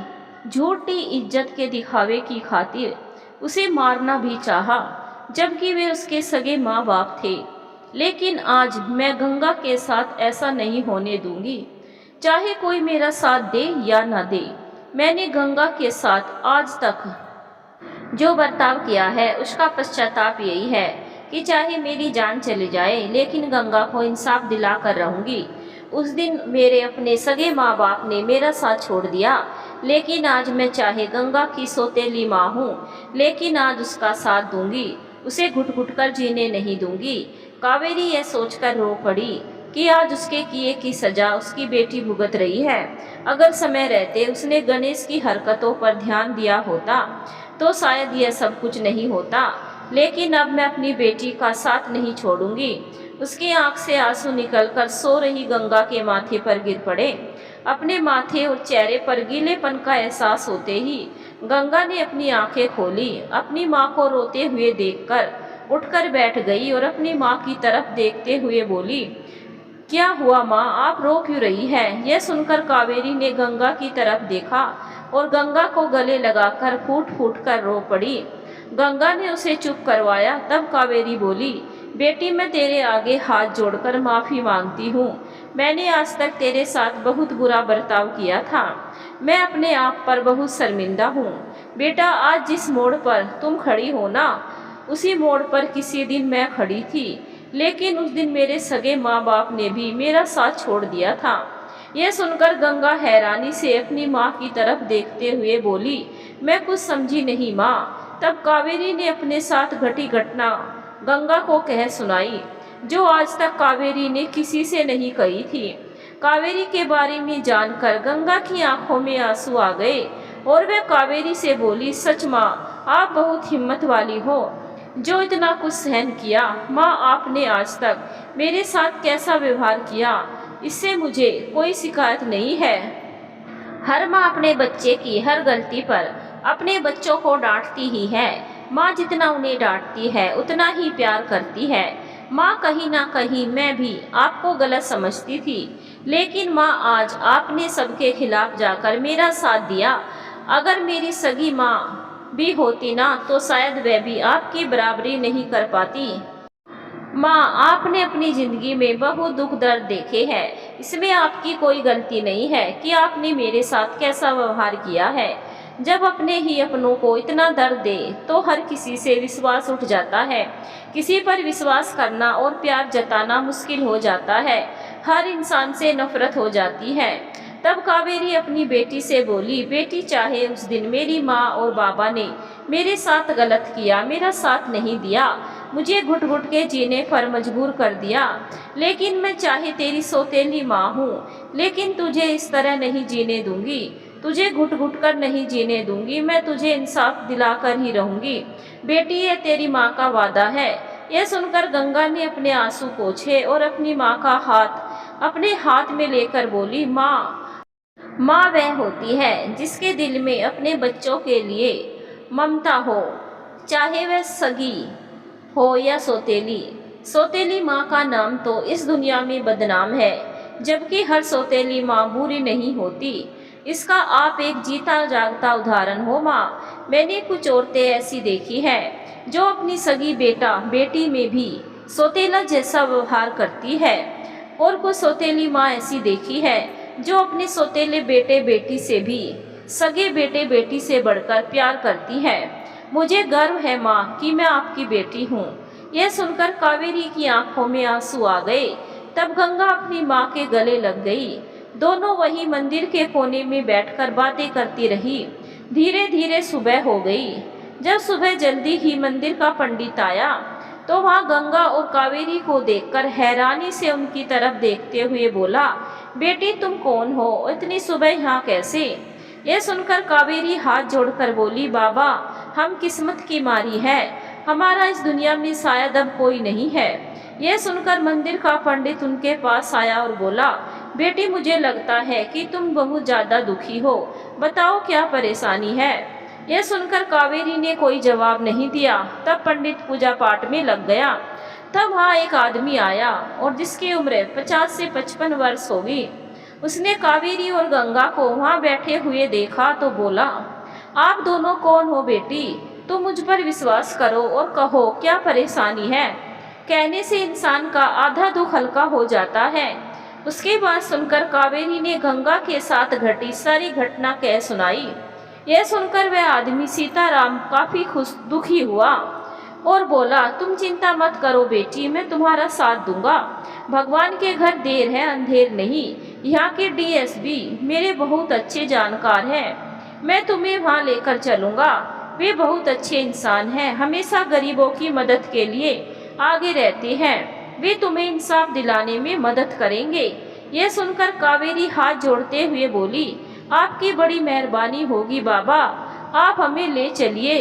Speaker 1: झूठी इज्जत के दिखावे की खातिर उसे मारना भी चाहा, जबकि वे उसके सगे माँ बाप थे। लेकिन आज मैं गंगा के साथ ऐसा नहीं होने दूंगी, चाहे कोई मेरा साथ दे या ना दे। मैंने गंगा के साथ आज तक जो बर्ताव किया है उसका पश्चाताप यही है कि चाहे मेरी जान चली जाए, लेकिन गंगा को इंसाफ दिला कर रहूंगी। उस दिन मेरे अपने सगे माँ बाप ने मेरा साथ छोड़ दिया, लेकिन आज मैं चाहे गंगा की सौतेली माँ हूँ, लेकिन आज उसका साथ दूंगी, उसे घुट घुट कर जीने नहीं दूंगी। कावेरी यह सोचकर रो पड़ी कि आज उसके किए की सजा उसकी बेटी भुगत रही है। अगर समय रहते उसने गणेश की हरकतों पर ध्यान दिया होता तो शायद यह सब कुछ नहीं होता, लेकिन अब मैं अपनी बेटी का साथ नहीं छोड़ूंगी। उसकी आंख से आंसू निकलकर सो रही गंगा के माथे पर गिर पड़े। अपने माथे और चेहरे पर गीलेपन का एहसास होते ही गंगा ने अपनी आंखें खोली। अपनी माँ को रोते हुए देखकर उठकर बैठ गई और अपनी माँ की तरफ देखते हुए बोली, क्या हुआ माँ, आप रो क्यों रही हैं? यह सुनकर कावेरी ने गंगा की तरफ देखा और गंगा को गले लगाकर फूट फूट कर रो पड़ी। गंगा ने उसे चुप करवाया। तब कावेरी बोली, बेटी, मैं तेरे आगे हाथ जोड़कर माफ़ी मांगती हूँ। मैंने आज तक तेरे साथ बहुत बुरा बर्ताव किया था। मैं अपने आप पर बहुत शर्मिंदा हूँ। बेटा, आज जिस मोड़ पर तुम खड़ी हो ना, उसी मोड़ पर किसी दिन मैं खड़ी थी, लेकिन उस दिन मेरे सगे माँ बाप ने भी मेरा साथ छोड़ दिया था। यह सुनकर गंगा हैरानी से अपनी माँ की तरफ देखते हुए बोली, मैं कुछ समझी नहीं माँ। तब कावेरी ने अपने साथ घटी घटना गंगा को कह सुनाई, जो आज तक कावेरी ने किसी से नहीं कही थी। कावेरी के बारे में जानकर गंगा की आंखों में आंसू आ गए और वह कावेरी से बोली, सच माँ, आप बहुत हिम्मत वाली हो जो इतना कुछ सहन किया। माँ, आपने आज तक मेरे साथ कैसा व्यवहार किया, इससे मुझे कोई शिकायत नहीं है। हर माँ अपने बच्चे की हर गलती पर अपने बच्चों को डांटती ही है। माँ जितना उन्हें डांटती है उतना ही प्यार करती है। माँ, कहीं ना कहीं मैं भी आपको गलत समझती थी, लेकिन माँ आज आपने सबके खिलाफ जाकर मेरा साथ दिया। अगर मेरी सगी माँ भी होती ना तो शायद वह भी आपकी बराबरी नहीं कर पाती। माँ, आपने अपनी जिंदगी में बहुत दुख दर्द देखे हैं, इसमें आपकी कोई गलती नहीं है कि आपने मेरे साथ कैसा व्यवहार किया है। जब अपने ही अपनों को इतना दर्द दे तो हर किसी से विश्वास उठ जाता है। किसी पर विश्वास करना और प्यार जताना मुश्किल हो जाता है। हर इंसान से नफरत हो जाती है। तब कावेरी अपनी बेटी से बोली, बेटी, चाहे उस दिन मेरी माँ और बाबा ने मेरे साथ गलत किया, मेरा साथ नहीं दिया, मुझे घुट घुट के जीने पर मजबूर कर दिया, लेकिन मैं चाहे तेरी सौतेली माँ हूँ, लेकिन तुझे इस तरह नहीं जीने दूंगी। तुझे घुट घुट कर नहीं जीने दूंगी। मैं तुझे इंसाफ दिलाकर ही रहूंगी। बेटी, ये तेरी माँ का वादा है। यह सुनकर गंगा ने अपने आंसू पोंछे और अपनी माँ का हाथ अपने हाथ में लेकर बोली, माँ, माँ वह होती है जिसके दिल में अपने बच्चों के लिए ममता हो, चाहे वह सगी हो या सौतेली। सौतेली माँ का नाम तो इस दुनिया में बदनाम है, जबकि हर सौतेली माँ बुरी नहीं होती। इसका आप एक जीता जागता उदाहरण हो माँ। मैंने कुछ औरतें ऐसी देखी है जो अपनी सगी बेटा बेटी में भी सौतेला जैसा व्यवहार करती है, और कुछ सौतेली माँ ऐसी देखी है जो अपने सौतेले बेटे बेटी से भी सगे बेटे बेटी से बढ़कर प्यार करती है। मुझे गर्व है माँ कि मैं आपकी बेटी हूँ। यह सुनकर कावेरी की आंखों में आंसू आ गए। तब गंगा अपनी माँ के गले लग गई। दोनों वही मंदिर के कोने में बैठकर बातें करती रही। धीरे धीरे सुबह हो गई। जब सुबह जल्दी ही मंदिर का पंडित आया तो वहाँ गंगा और कावेरी को देखकर हैरानी से उनकी तरफ देखते हुए बोला, बेटी, तुम कौन हो? इतनी सुबह यहाँ कैसे? यह सुनकर कावेरी हाथ जोड़कर बोली, बाबा, हम किस्मत की मारी है, हमारा इस दुनिया में शायद अब कोई नहीं है। यह सुनकर मंदिर का पंडित उनके पास आया और बोला, बेटी, मुझे लगता है कि तुम बहुत ज्यादा दुखी हो, बताओ क्या परेशानी है? यह सुनकर कावेरी ने कोई जवाब नहीं दिया। तब पंडित पूजा पाठ में लग गया। तब वहाँ एक आदमी आया और जिसकी उम्र 50 से 55 वर्ष होगी। उसने कावेरी और गंगा को वहाँ बैठे हुए देखा तो बोला, आप दोनों कौन हो बेटी? तुम मुझ पर विश्वास करो और कहो क्या परेशानी है। कहने से इंसान का आधा दुख हल्का हो जाता है। उसके बाद सुनकर कावेरी ने गंगा के साथ घटी सारी घटना कह सुनाई। यह सुनकर वह आदमी सीताराम काफी दुखी हुआ और बोला, तुम चिंता मत करो बेटी, मैं तुम्हारा साथ दूंगा। भगवान के घर देर है अंधेर नहीं। यहाँ के डीएसपी मेरे बहुत अच्छे जानकार हैं, मैं तुम्हें वहाँ लेकर चलूँगा। वे बहुत अच्छे इंसान हैं, हमेशा गरीबों की मदद के लिए आगे रहते हैं। वे तुम्हें इंसाफ दिलाने में मदद करेंगे। यह सुनकर कावेरी हाथ जोड़ते हुए बोली, आपकी बड़ी मेहरबानी होगी बाबा, आप हमें ले चलिए।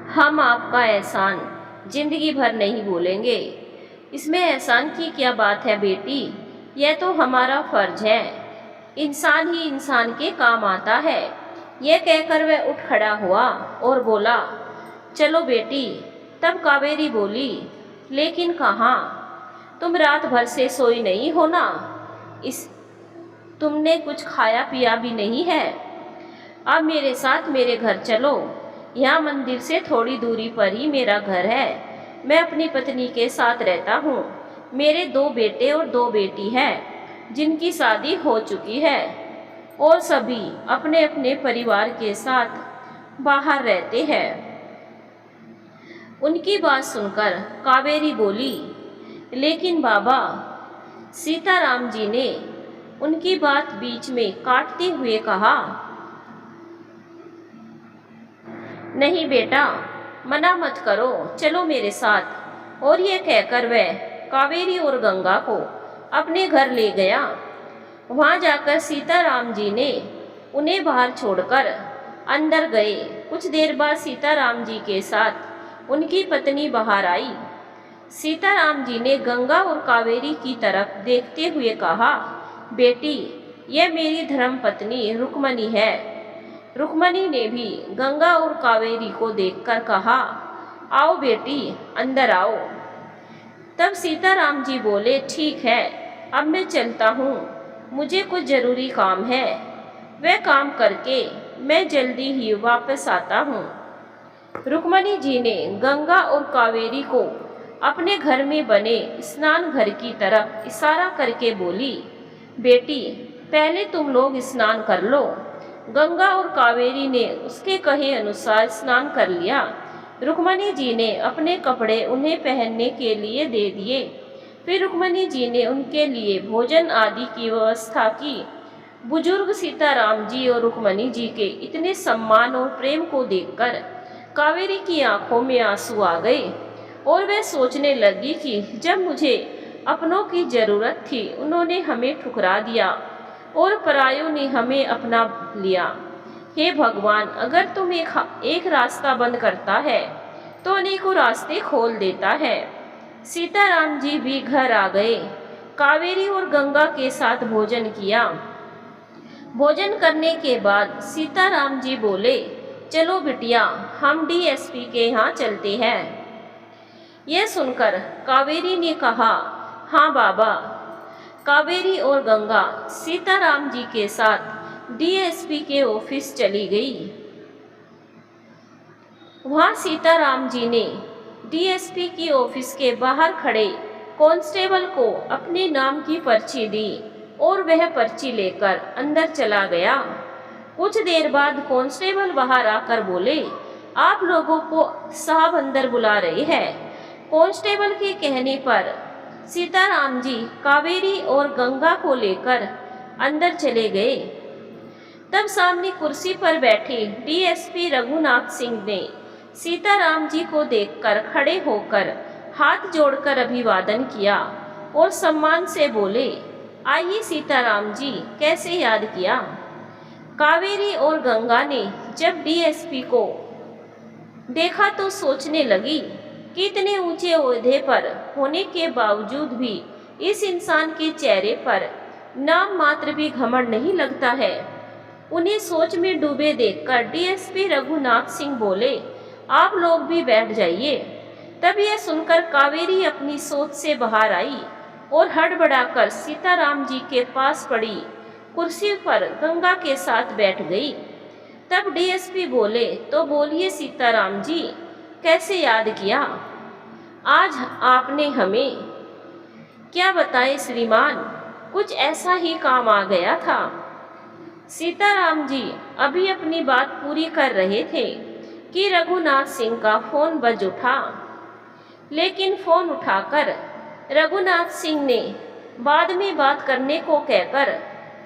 Speaker 1: हम आपका एहसान जिंदगी भर नहीं भूलेंगे। इसमें एहसान की क्या बात है बेटी, यह तो हमारा फर्ज है। इंसान ही इंसान के काम आता है। यह कहकर वह उठ खड़ा हुआ और बोला, चलो बेटी। तब कावेरी बोली, लेकिन कहाँ? तुम रात भर से सोई नहीं हो ना? तुमने कुछ खाया पिया भी नहीं है। अब मेरे साथ मेरे घर चलो। यहाँ मंदिर से थोड़ी दूरी पर ही मेरा घर है। मैं अपनी पत्नी के साथ रहता हूँ। मेरे 2 बेटे और 2 बेटी हैं जिनकी शादी हो चुकी है और सभी अपने अपने परिवार के साथ बाहर रहते हैं। उनकी बात सुनकर कावेरी बोली, लेकिन बाबा। सीताराम जी ने उनकी बात बीच में काटते हुए कहा, नहीं बेटा, मना मत करो, चलो मेरे साथ। और ये कहकर वह कावेरी और गंगा को अपने घर ले गया। वहां जाकर सीताराम जी ने उन्हें बाहर छोड़कर अंदर गए। कुछ देर बाद सीताराम जी के साथ उनकी पत्नी बाहर आई। सीताराम जी ने गंगा और कावेरी की तरफ देखते हुए कहा, बेटी, यह मेरी धर्म पत्नी रुक्मणी है। रुक्मणी ने भी गंगा और कावेरी को देखकर कहा, आओ बेटी, अंदर आओ। तब सीताराम जी बोले, ठीक है, अब मैं चलता हूँ, मुझे कुछ जरूरी काम है। वह काम करके मैं जल्दी ही वापस आता हूँ। रुक्मणी जी ने गंगा और कावेरी को अपने घर में बने स्नान घर की तरफ इशारा करके बोली, बेटी, पहले तुम लोग स्नान कर लो। गंगा और कावेरी ने उसके कहे अनुसार स्नान कर लिया। रुक्मणी जी ने अपने कपड़े उन्हें पहनने के लिए दे दिए। फिर रुक्मणी जी ने उनके लिए भोजन आदि की व्यवस्था की। बुजुर्ग सीताराम जी और रुक्मणी जी के इतने सम्मान और प्रेम को देखकर कावेरी की आंखों में आंसू आ गए और वह सोचने लगी कि जब मुझे अपनों की जरूरत थी उन्होंने हमें ठुकरा दिया और परायों ने हमें अपना लिया। हे भगवान, अगर तुम एक रास्ता बंद करता है तो अनेकों रास्ते खोल देता है। सीताराम जी भी घर आ गए। कावेरी और गंगा के साथ भोजन किया। भोजन करने के बाद सीताराम जी बोले, चलो बिटिया, हम डीएसपी के यहाँ चलते हैं। यह सुनकर कावेरी ने कहा, हाँ बाबा। कावेरी और गंगा सीताराम जी के साथ डीएसपी के ऑफिस चली गई। वहां सीताराम जी ने डीएसपी की ऑफिस के बाहर खड़े कांस्टेबल को अपने नाम की पर्ची दी और वह पर्ची लेकर अंदर चला गया। कुछ देर बाद कांस्टेबल बाहर आकर बोले, आप लोगों को साहब अंदर बुला रहे हैं। कांस्टेबल के कहने पर सीताराम जी कावेरी और गंगा को लेकर अंदर चले गए। तब सामने कुर्सी पर बैठे डीएसपी रघुनाथ सिंह ने सीताराम जी को देखकर खड़े होकर हाथ जोड़कर अभिवादन किया और सम्मान से बोले, आइए सीताराम जी, कैसे याद किया। कावेरी और गंगा ने जब डीएसपी को देखा तो सोचने लगी कि इतने ऊंचे ओहदे पर होने के बावजूद भी इस इंसान के चेहरे पर नाम मात्र भी घमंड नहीं लगता है। उन्हें सोच में डूबे देखकर डीएसपी रघुनाथ सिंह बोले, आप लोग भी बैठ जाइए। तब यह सुनकर कावेरी अपनी सोच से बाहर आई और हड़बड़ाकर सीताराम जी के पास पड़ी कुर्सी पर गंगा के साथ बैठ गई। तब डीएसपी बोले, तो बोलिए सीताराम जी, कैसे याद किया। आज आपने हमें। क्या बताएं श्रीमान, कुछ ऐसा ही काम आ गया था। सीताराम जी अभी अपनी बात पूरी कर रहे थे कि रघुनाथ सिंह का फोन बज उठा। लेकिन फोन उठाकर रघुनाथ सिंह ने बाद में बात करने को कहकर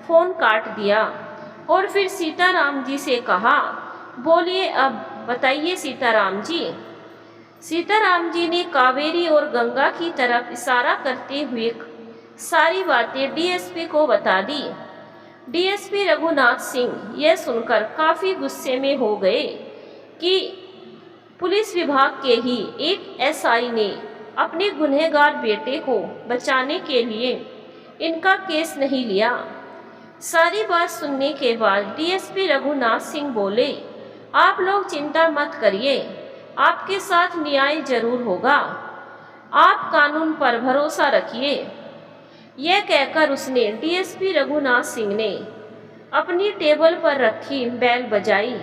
Speaker 1: फोन काट दिया और फिर सीताराम जी से कहा, बोलिए अब बताइए सीताराम जी। सीताराम जी ने कावेरी और गंगा की तरफ इशारा करते हुए सारी बातें डीएसपी को बता दी। डीएसपी रघुनाथ सिंह यह सुनकर काफी गुस्से में हो गए कि पुलिस विभाग के ही एक एसआई ने अपने गुनहगार बेटे को बचाने के लिए इनका केस नहीं लिया। सारी बात सुनने के बाद डीएसपी रघुनाथ सिंह बोले, आप लोग चिंता मत करिए, आपके साथ न्याय जरूर होगा, आप कानून पर भरोसा रखिए। यह कहकर उसने डीएसपी रघुनाथ सिंह ने अपनी टेबल पर रखी बेल बजाई।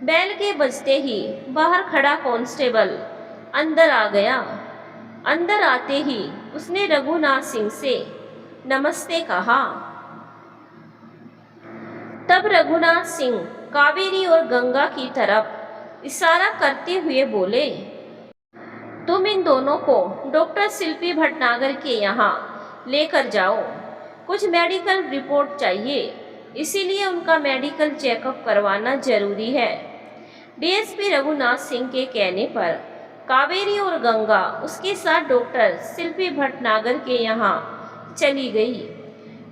Speaker 1: बेल के बजते ही बाहर खड़ा कांस्टेबल अंदर आ गया। अंदर आते ही उसने रघुनाथ सिंह से नमस्ते कहा। तब रघुनाथ सिंह कावेरी और गंगा की तरफ इशारा करते हुए बोले, तुम इन दोनों को डॉक्टर शिल्पी भटनागर के यहाँ लेकर जाओ। कुछ मेडिकल रिपोर्ट चाहिए, इसीलिए उनका मेडिकल चेकअप करवाना जरूरी है। डीएसपी रघुनाथ सिंह के कहने पर कावेरी और गंगा उसके साथ डॉक्टर शिल्पी भटनागर के यहाँ चली गई।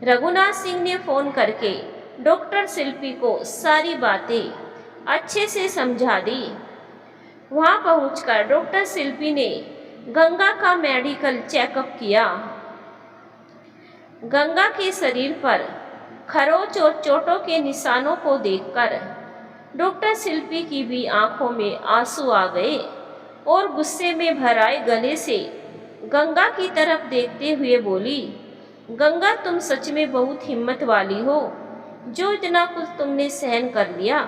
Speaker 1: रघुनाथ सिंह ने फोन करके डॉक्टर शिल्पी को सारी बातें अच्छे से समझा दी। वहां पहुंचकर डॉक्टर शिल्पी ने गंगा का मेडिकल चेकअप किया। गंगा के शरीर पर खरोच और चोटों के निशानों को देखकर डॉक्टर शिल्पी की भी आंखों में आंसू आ गए और गुस्से में भर आए गले से गंगा की तरफ देखते हुए बोली, गंगा तुम सच में बहुत हिम्मत वाली हो, जो इतना कुछ तुमने सहन कर लिया।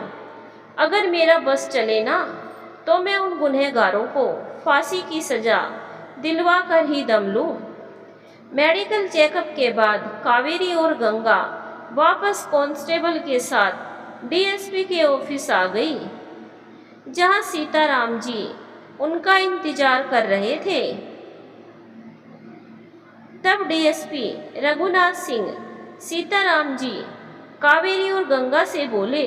Speaker 1: अगर मेरा बस चले ना तो मैं उन गुनहगारों को फांसी की सजा दिलवा कर ही दम लूं। मेडिकल चेकअप के बाद कावेरी और गंगा वापस कांस्टेबल के साथ डीएसपी के ऑफिस आ गई, जहां सीताराम जी उनका इंतजार कर रहे थे। तब डीएसपी रघुनाथ सिंह सीताराम जी, कावेरी और गंगा से बोले,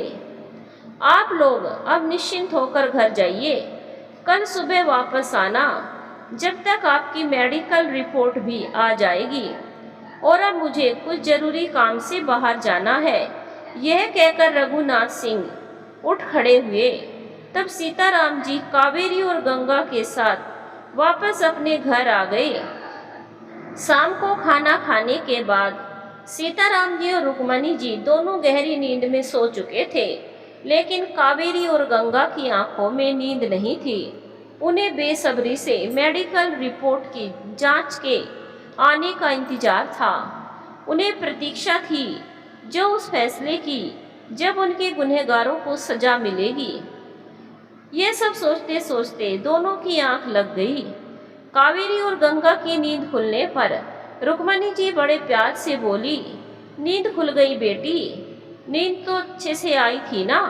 Speaker 1: आप लोग अब निश्चिंत होकर घर जाइए, कल सुबह वापस आना, जब तक आपकी मेडिकल रिपोर्ट भी आ जाएगी। और अब मुझे कुछ जरूरी काम से बाहर जाना है। यह कहकर रघुनाथ सिंह उठ खड़े हुए। तब सीताराम जी कावेरी और गंगा के साथ वापस अपने घर आ गए। शाम को खाना खाने के बाद सीताराम जी और रुक्मणी जी दोनों गहरी नींद में सो चुके थे, लेकिन कावेरी और गंगा की आंखों में नींद नहीं थी। उन्हें बेसब्री से मेडिकल रिपोर्ट की जांच के आने का इंतजार था। उन्हें प्रतीक्षा थी जो उस फैसले की जब उनके गुनहगारों को सजा मिलेगी। ये सब सोचते सोचते दोनों की आंख लग गई। कावेरी और गंगा की नींद खुलने पर रुक्मणी जी बड़े प्यार से बोली, नींद खुल गई बेटी, नींद तो अच्छे से आई थी ना।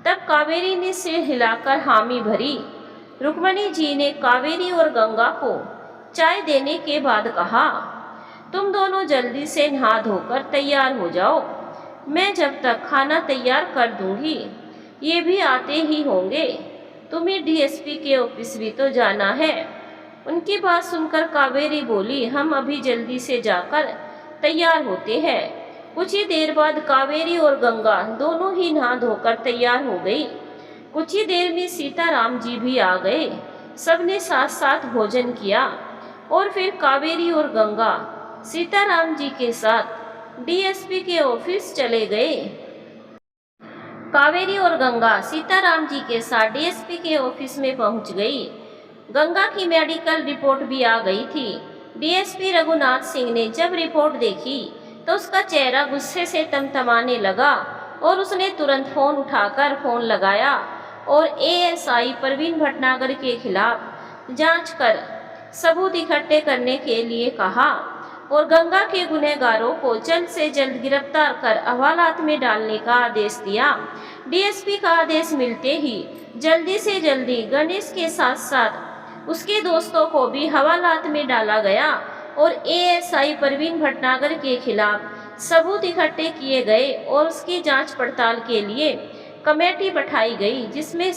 Speaker 1: तब कावेरी ने सिर हिलाकर हामी भरी। रुक्मणी जी ने कावेरी और गंगा को चाय देने के बाद कहा, तुम दोनों जल्दी से नहा धोकर तैयार हो जाओ, मैं जब तक खाना तैयार कर दूंगी। ये भी आते ही होंगे, तुम्हें डीएसपी के ऑफिस भी तो जाना है। उनकी बात सुनकर कावेरी बोली, हम अभी जल्दी से जाकर तैयार होते हैं। कुछ ही देर बाद कावेरी और गंगा दोनों ही नहा धोकर तैयार हो गई। कुछ ही देर में सीताराम जी भी आ गए। सबने साथ साथ भोजन किया और फिर कावेरी और गंगा सीताराम जी के साथ डीएसपी के ऑफिस चले गए। कावेरी और गंगा सीताराम जी के साथ डीएसपी के ऑफिस में पहुंच गई। गंगा की मेडिकल रिपोर्ट भी आ गई थी। डीएसपी रघुनाथ सिंह ने जब रिपोर्ट देखी तो उसका चेहरा गुस्से से तमतमाने लगा और उसने तुरंत फोन उठाकर फोन लगाया और एएसआई प्रवीण भटनागर के खिलाफ जांच कर सबूत इकट्ठे करने के लिए कहा और गंगा के गुनहगारों को जल्द से जल्द गिरफ्तार कर हवालात में डालने का आदेश दिया। डीएसपी का आदेश मिलते ही जल्दी से जल्दी गणेश के साथ साथ उसके दोस्तों को भी हवालात में डाला गया और एएसआई प्रवीण भटनागर के खिलाफ सबूत इकट्ठे किए गए और उसकी जांच पड़ताल के लिए कमेटी बैठाई गई, जिसमें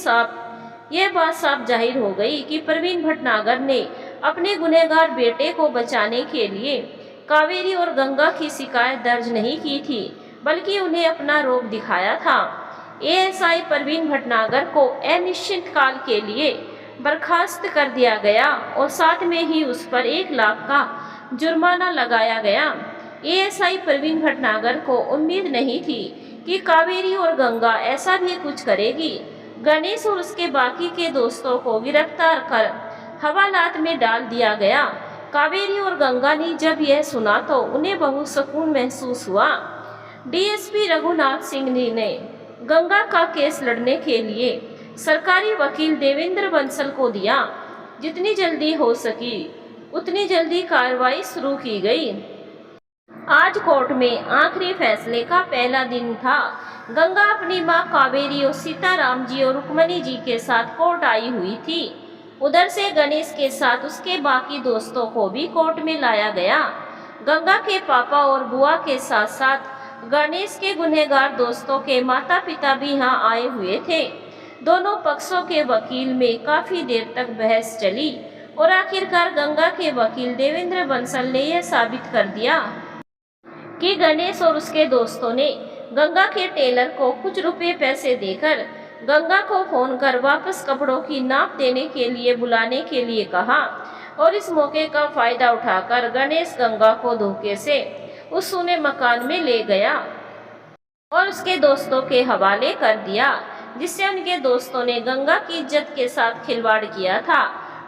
Speaker 1: यह बात साफ जाहिर हो गई कि प्रवीण भटनागर ने अपने गुनहगार बेटे को बचाने के लिए कावेरी और गंगा की शिकायत दर्ज नहीं की थी, बल्कि उन्हें अपना रोब दिखाया था। एएसआई प्रवीण भटनागर को अनिश्चित काल के लिए बर्खास्त कर दिया गया और साथ में ही उस पर 1 लाख का जुर्माना लगाया गया। एएसआई प्रवीण भटनागर को उम्मीद नहीं थी कि कावेरी और गंगा ऐसा भी कुछ करेगी। गणेश और उसके बाकी के दोस्तों को गिरफ्तार कर हवालात में डाल दिया गया। कावेरी और गंगा ने जब यह सुना तो उन्हें बहुत सुकून महसूस हुआ। डीएसपी रघुनाथ सिंह ने गंगा का केस लड़ने के लिए सरकारी वकील देवेंद्र बंसल को दिया। जितनी जल्दी हो सकी उतनी जल्दी कार्रवाई शुरू की गई। आज कोर्ट में आखिरी फैसले का पहला दिन था। गंगा अपनी मां कावेरी और सीताराम जी और रुक्मणी जी के साथ कोर्ट आई हुई थी। उधर से गणेश के साथ उसके बाकी दोस्तों को भी कोर्ट में लाया गया। गंगा के पापा और बुआ के साथ साथ गणेश के गुनहगार दोस्तों के माता पिता भी यहाँ आए हुए थे। दोनों पक्षों के वकील में काफी देर तक बहस चली और आखिरकार गंगा के वकील देवेंद्र बंसल ने यह साबित कर दिया कि गणेश और उसके दोस्तों ने गंगा के टेलर को कुछ रुपए पैसे देकर गंगा को फोन कर वापस कपड़ों की नाप देने के लिए बुलाने के लिए कहा और इस मौके का फायदा उठाकर गणेश गंगा को धोखे से उस सूने मकान में ले गया और उसके दोस्तों के हवाले कर दिया, जिससे उनके दोस्तों ने गंगा की इज्जत के साथ खिलवाड़ किया था।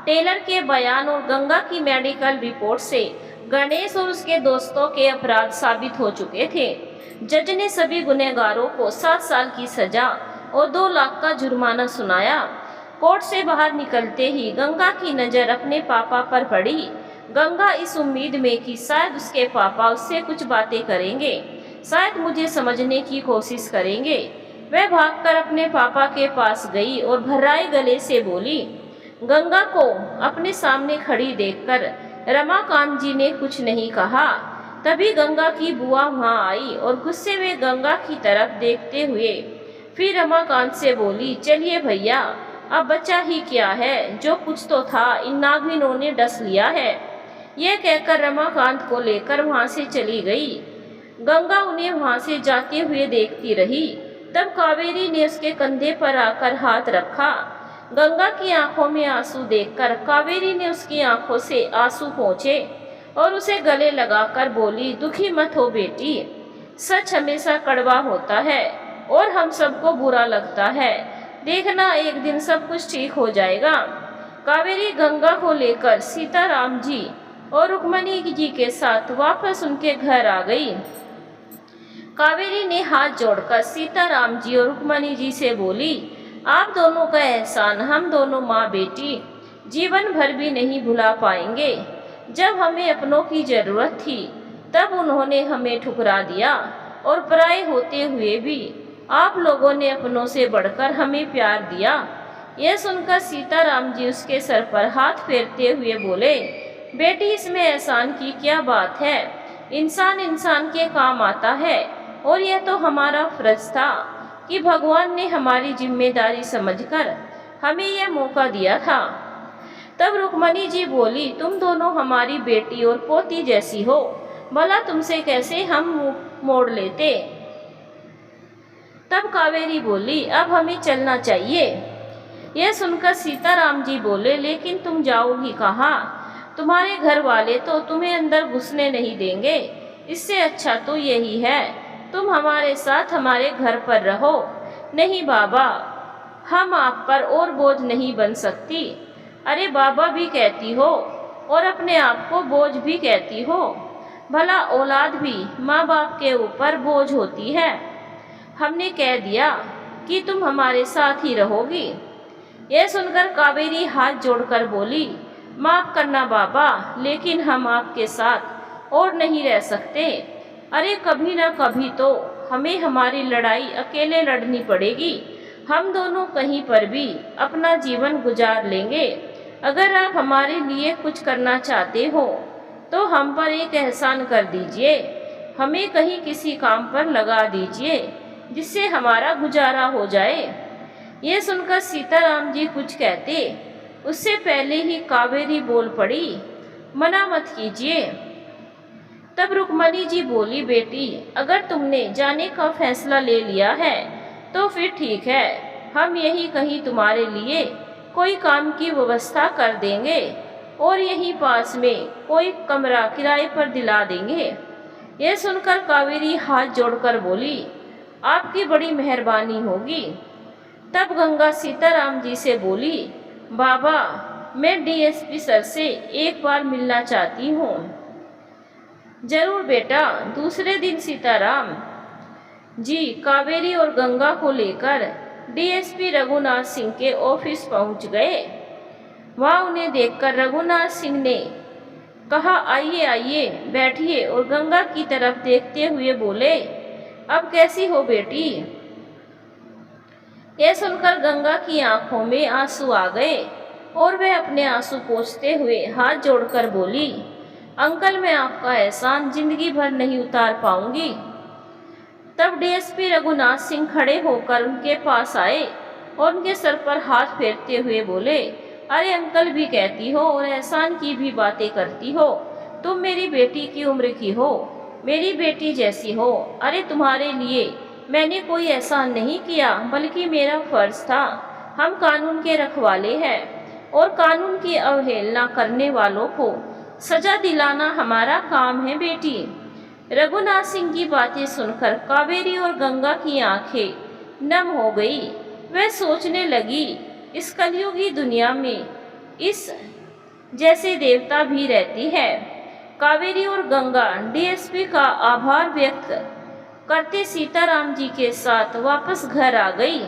Speaker 1: टेलर के बयान और गंगा की मेडिकल रिपोर्ट से गणेश और उसके दोस्तों के अपराध साबित हो चुके थे। जज ने सभी गुनहगारों को 7 साल की सजा और 2 लाख का जुर्माना सुनाया। कोर्ट से बाहर निकलते ही गंगा की नज़र अपने पापा पर पड़ी। गंगा इस उम्मीद में कि शायद उसके पापा उससे कुछ बातें करेंगे, शायद मुझे समझने की कोशिश करेंगे। वह भागकर अपने पापा के पास गई और भर्राए गले से बोली। गंगा को अपने सामने खड़ी देखकर रमाकांत जी ने कुछ नहीं कहा। तभी गंगा की बुआ वहां आई और गुस्से में गंगा की तरफ देखते हुए फिर रमाकांत से बोली, चलिए भैया, अब बचा ही क्या है, जो कुछ तो था इन नागिनों ने डस लिया है। यह कहकर रमाकांत को लेकर वहां से चली गई। गंगा उन्हें वहां से जाते हुए देखती रही। तब कावेरी ने उसके कंधे पर आकर हाथ रखा। गंगा की आंखों में आंसू देखकर कावेरी ने उसकी आंखों से आंसू पोंछे और उसे गले लगाकर बोली, दुखी मत हो बेटी, सच हमेशा कड़वा होता है और हम सबको बुरा लगता है। देखना एक दिन सब कुछ ठीक हो जाएगा। कावेरी गंगा को लेकर सीताराम जी और रुक्मणी जी के साथ वापस उनके घर आ गई। कावेरी ने हाथ जोड़कर सीताराम जी और रुक्मणी जी से बोली, आप दोनों का एहसान हम दोनों माँ बेटी जीवन भर भी नहीं भुला पाएंगे। जब हमें अपनों की जरूरत थी तब उन्होंने हमें ठुकरा दिया और पराए होते हुए भी आप लोगों ने अपनों से बढ़कर हमें प्यार दिया। यह सुनकर सीताराम जी उसके सर पर हाथ फेरते हुए बोले, बेटी इसमें एहसान की क्या बात है, इंसान इंसान के काम आता है और यह तो हमारा फर्ज था कि भगवान ने हमारी जिम्मेदारी समझकर हमें यह मौका दिया था। तब रुक्मणी जी बोली, तुम दोनों हमारी बेटी और पोती जैसी हो, भला तुमसे कैसे हम मुंह मोड़ लेते। तब कावेरी बोली, अब हमें चलना चाहिए। यह सुनकर सीताराम जी बोले, लेकिन तुम जाओगी कहाँ? तुम्हारे घर वाले तो तुम्हें अंदर घुसने नहीं देंगे। इससे अच्छा तो यही है तुम हमारे साथ हमारे घर पर रहो। नहीं बाबा, हम आप पर और बोझ नहीं बन सकती। अरे बाबा भी कहती हो और अपने आप को बोझ भी कहती हो। भला औलाद भी माँ बाप के ऊपर बोझ होती है। हमने कह दिया कि तुम हमारे साथ ही रहोगी। यह सुनकर कावेरी हाथ जोड़कर बोली, माफ करना बाबा, लेकिन हम आपके साथ और नहीं रह सकते। अरे कभी ना कभी तो हमें हमारी लड़ाई अकेले लड़नी पड़ेगी। हम दोनों कहीं पर भी अपना जीवन गुजार लेंगे। अगर आप हमारे लिए कुछ करना चाहते हो तो हम पर एक एहसान कर दीजिए, हमें कहीं किसी काम पर लगा दीजिए जिससे हमारा गुजारा हो जाए। ये सुनकर सीताराम जी कुछ कहते उससे पहले ही कावेरी बोल पड़ी, मना मत कीजिए। तब रुक्मणी जी बोली, बेटी अगर तुमने जाने का फैसला ले लिया है तो फिर ठीक है, हम यही कहीं तुम्हारे लिए कोई काम की व्यवस्था कर देंगे और यहीं पास में कोई कमरा किराए पर दिला देंगे। यह सुनकर कावेरी हाथ जोड़कर बोली, आपकी बड़ी मेहरबानी होगी। तब गंगा सीताराम जी से बोली, बाबा मैं डीएसपी सर से एक बार मिलना चाहती हूँ। जरूर बेटा। दूसरे दिन सीताराम जी कावेरी और गंगा को लेकर डीएसपी रघुनाथ सिंह के ऑफिस पहुंच गए। वहां उन्हें देखकर रघुनाथ सिंह ने कहा, आइए आइए बैठिए, और गंगा की तरफ देखते हुए बोले, अब कैसी हो बेटी? यह सुनकर गंगा की आंखों में आंसू आ गए और वह अपने आंसू पोंछते हुए हाथ जोड़कर बोली, अंकल मैं आपका एहसान जिंदगी भर नहीं उतार पाऊंगी। तब डीएसपी रघुनाथ सिंह खड़े होकर उनके पास आए और उनके सर पर हाथ फेरते हुए बोले, अरे अंकल भी कहती हो और एहसान की भी बातें करती हो। तुम मेरी बेटी की उम्र की हो, मेरी बेटी जैसी हो। अरे तुम्हारे लिए मैंने कोई एहसान नहीं किया, बल्कि मेरा फर्ज था। हम कानून के रखवाले हैं और कानून की अवहेलना करने वालों को सजा दिलाना हमारा काम है बेटी। रघुनाथ सिंह की बातें सुनकर कावेरी और गंगा की आंखें नम हो गई। वह सोचने लगी, इस कलयुगी दुनिया में इस जैसे देवता भी रहती है। कावेरी और गंगा डीएसपी का आभार व्यक्त करते सीताराम जी के साथ वापस घर आ गई।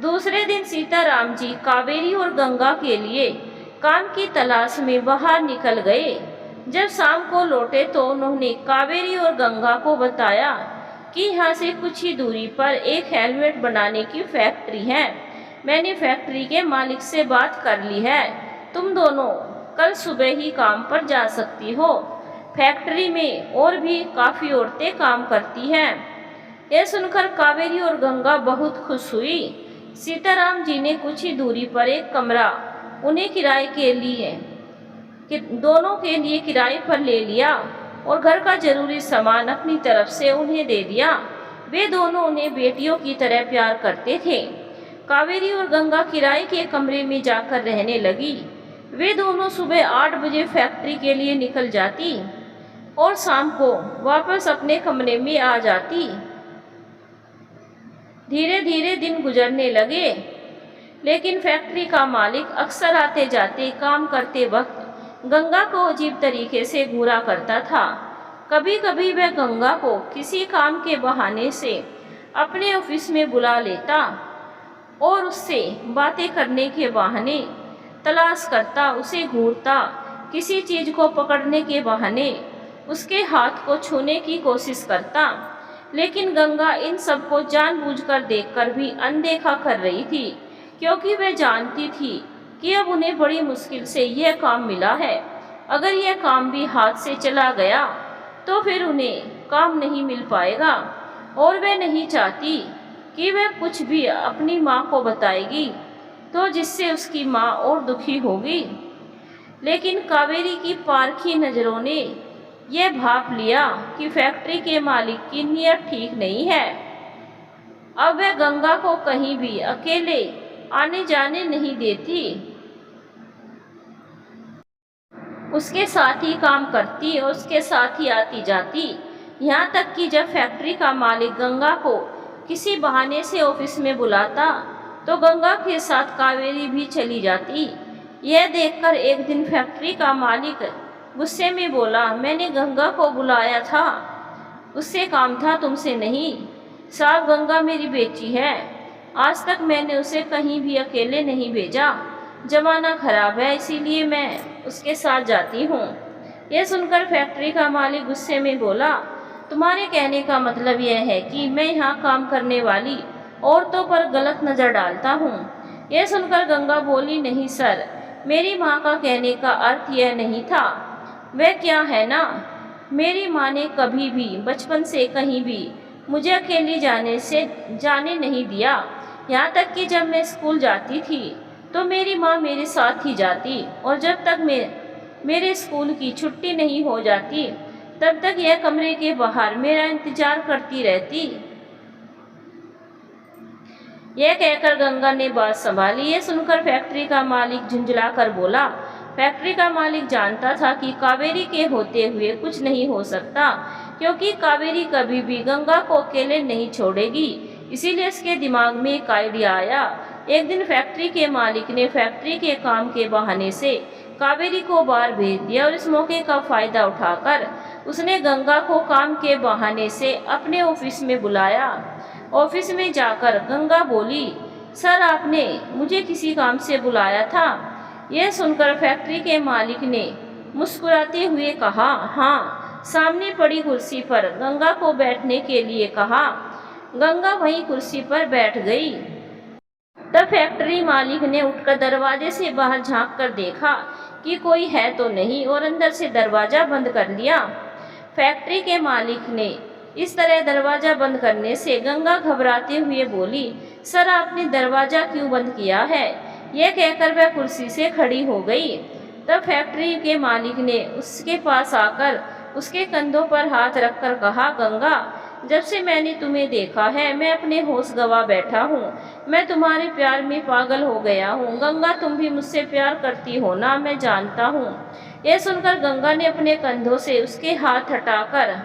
Speaker 1: दूसरे दिन सीताराम जी कावेरी और गंगा के लिए काम की तलाश में बाहर निकल गए। जब शाम को लौटे तो उन्होंने कावेरी और गंगा को बताया कि यहाँ से कुछ ही दूरी पर एक हेलमेट बनाने की फैक्ट्री है। मैंने फैक्ट्री के मालिक से बात कर ली है, तुम दोनों कल सुबह ही काम पर जा सकती हो। फैक्ट्री में और भी काफ़ी औरतें काम करती हैं। यह सुनकर कावेरी और गंगा बहुत खुश हुई। सीताराम जी ने कुछ ही दूरी पर एक कमरा उन्हें किराए के लिए दोनों के लिए किराए पर ले लिया और घर का जरूरी सामान अपनी तरफ से उन्हें दे दिया। वे दोनों उन्हें बेटियों की तरह प्यार करते थे। कावेरी और गंगा किराए के कमरे में जाकर रहने लगी। वे दोनों सुबह 8 बजे फैक्ट्री के लिए निकल जाती और शाम को वापस अपने कमरे में आ जाती। धीरे धीरे दिन गुजरने लगे, लेकिन फैक्ट्री का मालिक अक्सर आते जाते काम करते वक्त गंगा को अजीब तरीके से घूरा करता था। कभी कभी वह गंगा को किसी काम के बहाने से अपने ऑफिस में बुला लेता और उससे बातें करने के बहाने तलाश करता, उसे घूरता, किसी चीज को पकड़ने के बहाने उसके हाथ को छूने की कोशिश करता। लेकिन गंगा इन सब को जानबूझकर देखकर भी अनदेखा कर रही थी, क्योंकि वह जानती थी कि अब उन्हें बड़ी मुश्किल से यह काम मिला है। अगर यह काम भी हाथ से चला गया तो फिर उन्हें काम नहीं मिल पाएगा, और वह नहीं चाहती कि वह कुछ भी अपनी माँ को बताएगी तो जिससे उसकी माँ और दुखी होगी। लेकिन कावेरी की पारखी नज़रों ने यह भाप लिया कि फैक्ट्री के मालिक की नीयत ठीक नहीं है। अब वह गंगा को कहीं भी अकेले आने जाने नहीं देती, उसके साथ ही काम करती और उसके साथ ही आती जाती। यहाँ तक कि जब फैक्ट्री का मालिक गंगा को किसी बहाने से ऑफिस में बुलाता तो गंगा के साथ कावेरी भी चली जाती। यह देखकर एक दिन फैक्ट्री का मालिक गुस्से में बोला, मैंने गंगा को बुलाया था, उससे काम था, तुमसे नहीं। साहब, गंगा मेरी बेटी है, आज तक मैंने उसे कहीं भी अकेले नहीं भेजा। जमाना खराब है, इसीलिए मैं उसके साथ जाती हूँ। यह सुनकर फैक्ट्री का मालिक गुस्से में बोला, तुम्हारे कहने का मतलब यह है कि मैं यहाँ काम करने वाली औरतों पर गलत नज़र डालता हूँ। यह सुनकर गंगा बोली, नहीं सर, मेरी माँ का कहने का अर्थ यह नहीं था। वह क्या है ना, मेरी माँ ने कभी भी बचपन से कहीं भी मुझे अकेले जाने नहीं दिया। यहाँ तक कि जब मैं स्कूल जाती थी तो मेरी माँ मेरे साथ ही जाती, और जब तक मेरे स्कूल की छुट्टी नहीं हो जाती तब तक यह कमरे के बाहर मेरा इंतजार करती रहती। यह कहकर गंगा ने बात संभाली। यह सुनकर फैक्ट्री का मालिक झुंझला कर बोला, फैक्ट्री का मालिक जानता था कि कावेरी के होते हुए कुछ नहीं हो सकता, क्योंकि कावेरी कभी भी गंगा को अकेले नहीं छोड़ेगी। इसीलिए उसके दिमाग में एक आइडिया आया। एक दिन फैक्ट्री के मालिक ने फैक्ट्री के काम के बहाने से कावेरी को बाहर भेज दिया, और इस मौके का फ़ायदा उठाकर उसने गंगा को काम के बहाने से अपने ऑफिस में बुलाया। ऑफिस में जाकर गंगा बोली, सर, आपने मुझे किसी काम से बुलाया था? यह सुनकर फैक्ट्री के मालिक ने मुस्कुराते हुए कहा, हाँ। सामने पड़ी कुर्सी पर गंगा को बैठने के लिए कहा। गंगा वहीं कुर्सी पर बैठ गई। तब फैक्ट्री मालिक ने उठकर दरवाजे से बाहर झांक कर देखा कि कोई है तो नहीं, और अंदर से दरवाज़ा बंद कर लिया। फैक्ट्री के मालिक ने इस तरह दरवाज़ा बंद करने से गंगा घबराते हुए बोली, सर आपने दरवाज़ा क्यों बंद किया है? यह कहकर वह कुर्सी से खड़ी हो गई। तब फैक्ट्री के मालिक ने उसके पास आकर उसके कंधों पर हाथ रखकर कहा, गंगा, जब से मैंने तुम्हें देखा है मैं अपने होश गंवा बैठा हूँ। मैं तुम्हारे प्यार में पागल हो गया हूँ। गंगा, तुम भी मुझसे प्यार करती हो ना, मैं जानता हूँ। यह सुनकर गंगा ने अपने कंधों से उसके हाथ हटाकर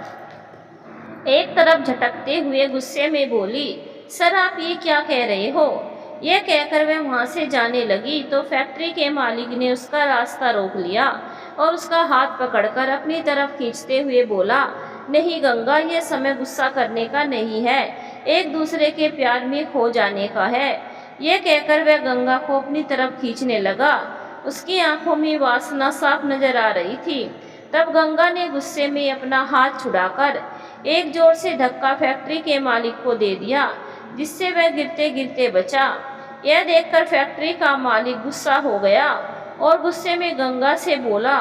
Speaker 1: एक तरफ झटकते हुए गुस्से में बोली, सर आप ये क्या कह रहे हो? यह कहकर वह वहाँ से जाने लगी तो फैक्ट्री के मालिक ने उसका रास्ता रोक लिया और उसका हाथ पकड़कर अपनी तरफ खींचते हुए बोला, नहीं गंगा, यह समय गुस्सा करने का नहीं है, एक दूसरे के प्यार में खो जाने का है। यह कहकर वह गंगा को अपनी तरफ खींचने लगा। उसकी आंखों में वासना साफ नजर आ रही थी। तब गंगा ने गुस्से में अपना हाथ छुड़ाकर एक जोर से धक्का फैक्ट्री के मालिक को दे दिया, जिससे वह गिरते गिरते बचा। यह देखकर फैक्ट्री का मालिक गुस्सा हो गया और गुस्से में गंगा से बोला,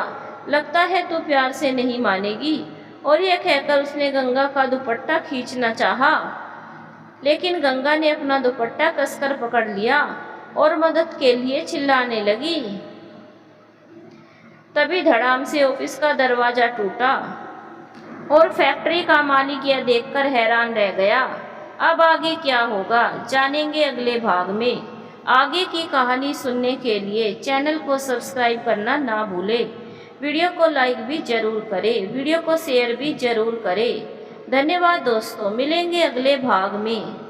Speaker 1: लगता है तू प्यार से नहीं मानेगी। और यह कहकर उसने गंगा का दुपट्टा खींचना चाहा, लेकिन गंगा ने अपना दुपट्टा कसकर पकड़ लिया और मदद के लिए चिल्लाने लगी। तभी धड़ाम से ऑफिस का दरवाजा टूटा और फैक्ट्री का मालिक यह देखकर हैरान रह गया। अब आगे क्या होगा जानेंगे अगले भाग में। आगे की कहानी सुनने के लिए चैनल को सब्सक्राइब करना ना भूलें। वीडियो को लाइक भी जरूर करें, वीडियो को शेयर भी जरूर करें। धन्यवाद दोस्तों, मिलेंगे अगले भाग में।